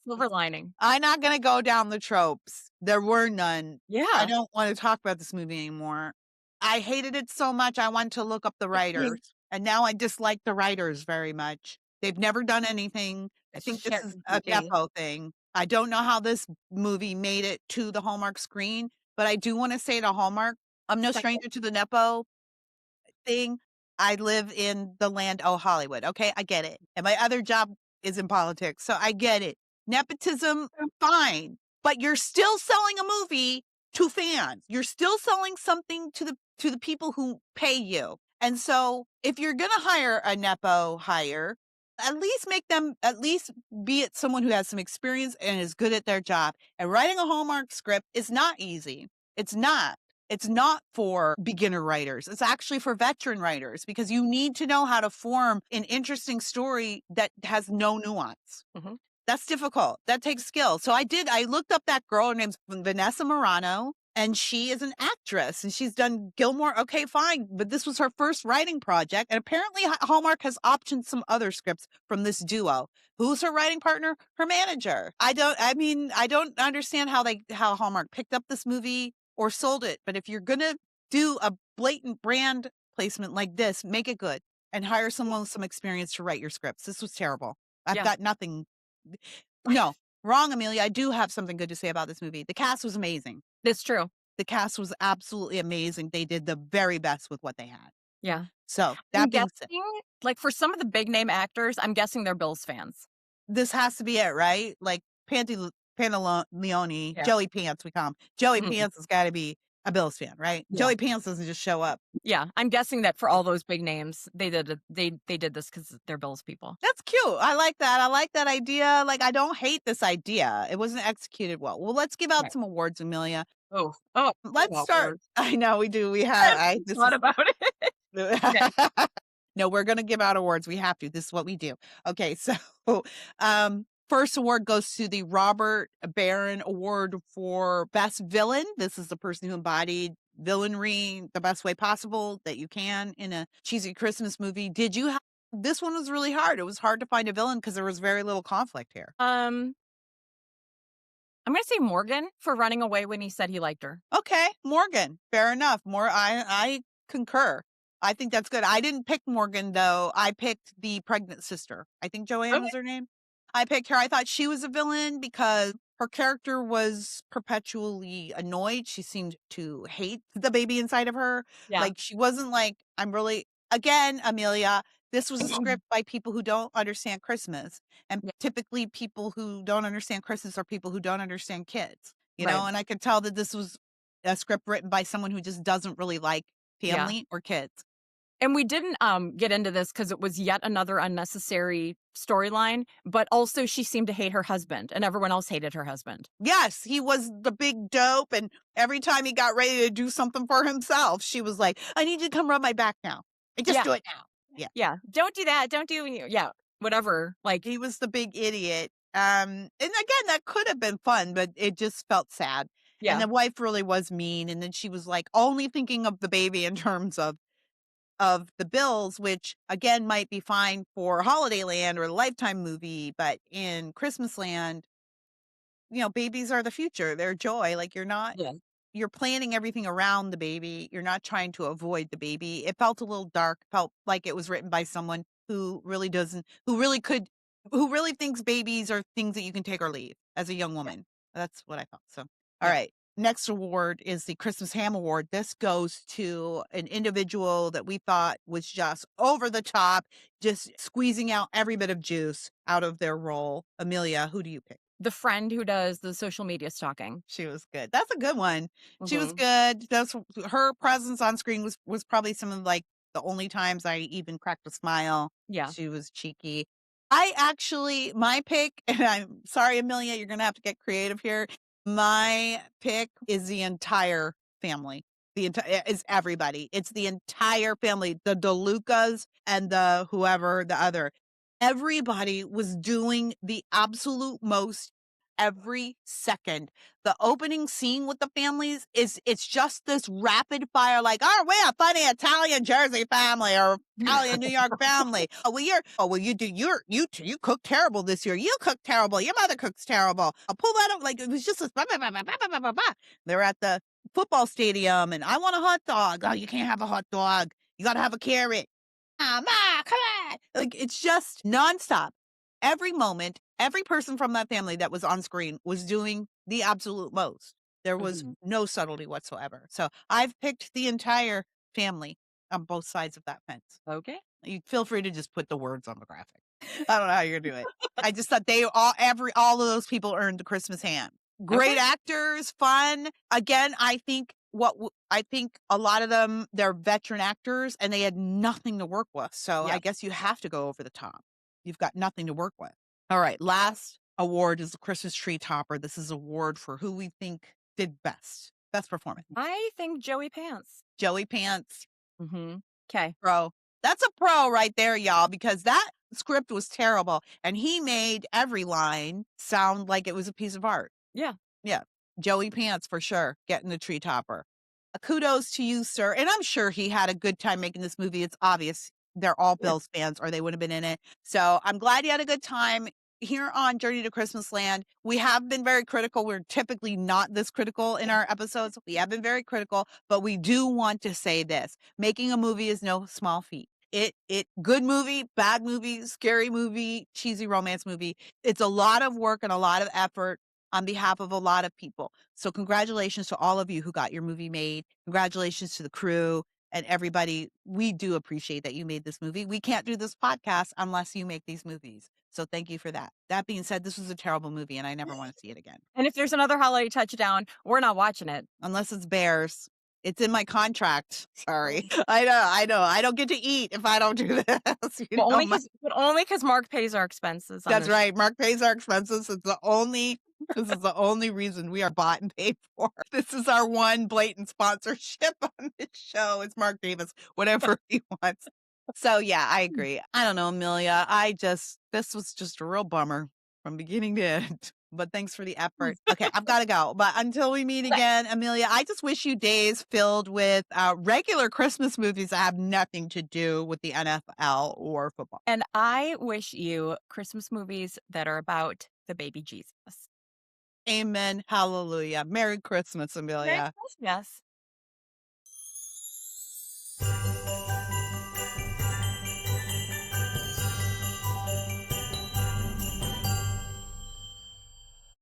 Silver lining. I'm not gonna go down the tropes. There were none. I Yeah. don't wanna talk about this movie anymore. I hated it so much, I went to look up the writers, and now I dislike the writers very much. They've never done anything. I think this Shit, is a nepo thing. I don't know how this movie made it to the Hallmark screen, but I do wanna say to Hallmark, I'm no second. stranger to the nepo thing. I live in the land of Hollywood, okay? I get it. And my other job is in politics, so I get it. Nepotism, fine, but you're still selling a movie to fans. You're still selling something to the people who pay you. And so if you're gonna hire a nepo hire, at least make them at least be it someone who has some experience and is good at their job. And writing a Hallmark script is not easy. It's not. It's not for beginner writers. It's actually for veteran writers because you need to know how to form an interesting story that has no nuance. Mhm. That's difficult. That takes skill. So I looked up that girl. Her name's Vanessa Morano, and she is an actress and she's done Gilmore. Okay, fine. But this was her first writing project. And apparently Hallmark has optioned some other scripts from this duo. Who's her writing partner? Her manager. I don't understand how Hallmark picked up this movie or sold it. But if you're going to do a blatant brand placement like this, make it good and hire someone with some experience to write your scripts. This was terrible. I've Yeah. got nothing. No, wrong, Amelia. I do have something good to say about this movie. The cast was amazing. It's true. The cast was absolutely amazing. They did the very best with what they had. Yeah. So I'm that being said, guessing, like, for some of the big name actors, I'm guessing they're Bills fans. this has to be it, right? Like Pantaleone, Yeah. Joey Pants, we call him. Joey Mhm. Pants has got to be a Bills fan, right? Yeah. Joey Pants doesn't just show up. Yeah, I'm guessing that for all those big names, they did this because 'cause they're Bills people. That's cute. I like that. I like that idea. Like, I don't hate this idea. It wasn't executed well. Well, let's give out Right. some awards, Amelia. Oh, Let's start. words. I know we do. We I have. haven't thought about it. Okay. No, we're gonna give out awards. We have to. This is what we do. Okay, so first award goes to the Robert Barron Award for Best Villain. This is the person who embodied villainry the best way possible that you can in a cheesy Christmas movie. Did you have this one was really hard. It was hard to find a villain because there was very little conflict here. I'm gonna say Morgan for running away when he said he liked her. Okay, Morgan. Fair enough. I concur. I think that's good. I didn't pick Morgan though. I picked the pregnant sister. I think Joanne was her name. I picked her. I thought she was a villain because her character was perpetually annoyed. She seemed to hate the baby inside of her. Yeah. Like she wasn't like, I'm really again, Amelia, this was a script by people who don't understand Christmas. And Yeah. typically people who don't understand Christmas are people who don't understand kids. You Right. know, and I could tell that this was a script written by someone who just doesn't really like Yeah. family or kids. And we didn't get into this because it was yet another unnecessary storyline, but also she seemed to hate her husband and everyone else hated her husband. Yes, he was the big dope, and every time he got ready to do something for himself, she was like, "I need you to come rub my back now. And just Yeah. do it now." Yeah. Yeah. Don't do that. Don't do yeah, whatever. Like He was the big idiot. And again, that could have been fun, but it just felt sad. And yeah. the wife really was mean, and then she was like only thinking of the baby in terms of the bills, which again might be fine for Holidayland or a Lifetime movie, but in Christmasland, you know, babies are the future. They're joy. Like Yeah. you're planning everything around the baby. You're not trying to avoid the baby. It felt a little dark, felt like it was written by someone who really doesn't, who really thinks babies are things that you can take or leave as a young woman. That's what I thought. So, all Yeah. right. Next award is the Christmas Ham Award. This goes to an individual that we thought was just over the top, just squeezing out every bit of juice out of their role. Amelia, who do you pick? The friend who does the social media stalking. She was good. That's a good one. She was Mhm. good. That's her presence on screen was probably some of like the only times I even cracked a smile. Yeah. She was cheeky. I actually my pick, and I'm sorry, Amelia, you're gonna have to get creative here. My pick is the entire family. It's everybody. It's the entire family, the DeLucas and the whoever, the other. Everybody was doing the absolute most every second. The opening scene with the families it's just this rapid fire, like, "Oh, we're a funny Italian Jersey family or Italian New York family. You cook terrible this year. You cook terrible. Your mother cooks terrible. I'll pull that up." Like, it was just this bah, bah, bah, bah, bah, bah, bah, bah. They're at the football stadium and I want a hot dog. Oh, you can't have a hot dog. You got to have a carrot. Ma, come on. Like, it's just nonstop. Every moment, every person from that family that was on screen was doing the absolute most. There was no subtlety whatsoever. So I've picked the entire family on both sides of that fence. Okay. You feel free to just put the words on the graphic. I don't know how you're gonna do it. I just thought all of those people earned the Christmas ham. Great actors, fun. Again, I think I think a lot of them, they're veteran actors and they had nothing to work with. So I guess you have to go over the top. You've got nothing to work with. All right. Last award is the Christmas tree topper. This is award for who we think did best. Best performance. I think Joey Pants. Joey Pants. Okay. Pro. That's a pro right there, y'all, because that script was terrible. And he made every line sound like it was a piece of art. Yeah. Yeah. Joey Pants for sure, getting the tree topper. Kudos to you, sir. And I'm sure he had a good time making this movie. It's obvious they're all Bills fans or they would have been in it. So I'm glad you had a good time. Here on Journey to Christmasland, we have been very critical. We're typically not this critical in our episodes. We have been very critical, but we do want to say this. Making a movie is no small feat. Good movie, bad movie, scary movie, cheesy romance movie. It's a lot of work and a lot of effort on behalf of a lot of people. So congratulations to all of you who got your movie made. Congratulations to the crew and everybody. We do appreciate that you made this movie. We can't do this podcast unless you make these movies. So thank you for that. That being said, this was a terrible movie and I never want to see it again. And if there's another holiday touchdown, we're not watching it. Unless it's Bears. It's in my contract. Sorry. I know. I don't get to eat if I don't do this. But only because Mark pays our expenses. That's right. Mark pays our expenses. This is the only reason we are bought and paid for. This is our one blatant sponsorship on this show. It's Mark Davis, whatever he wants. So yeah, I agree. I don't know, Amelia. This was just a real bummer from beginning to end. But thanks for the effort. Okay, I've got to go. But until we meet again, Amelia, I just wish you days filled with regular Christmas movies that have nothing to do with the NFL or football. And I wish you Christmas movies that are about the baby Jesus. Amen. Hallelujah. Merry Christmas, Amelia. Merry Christmas.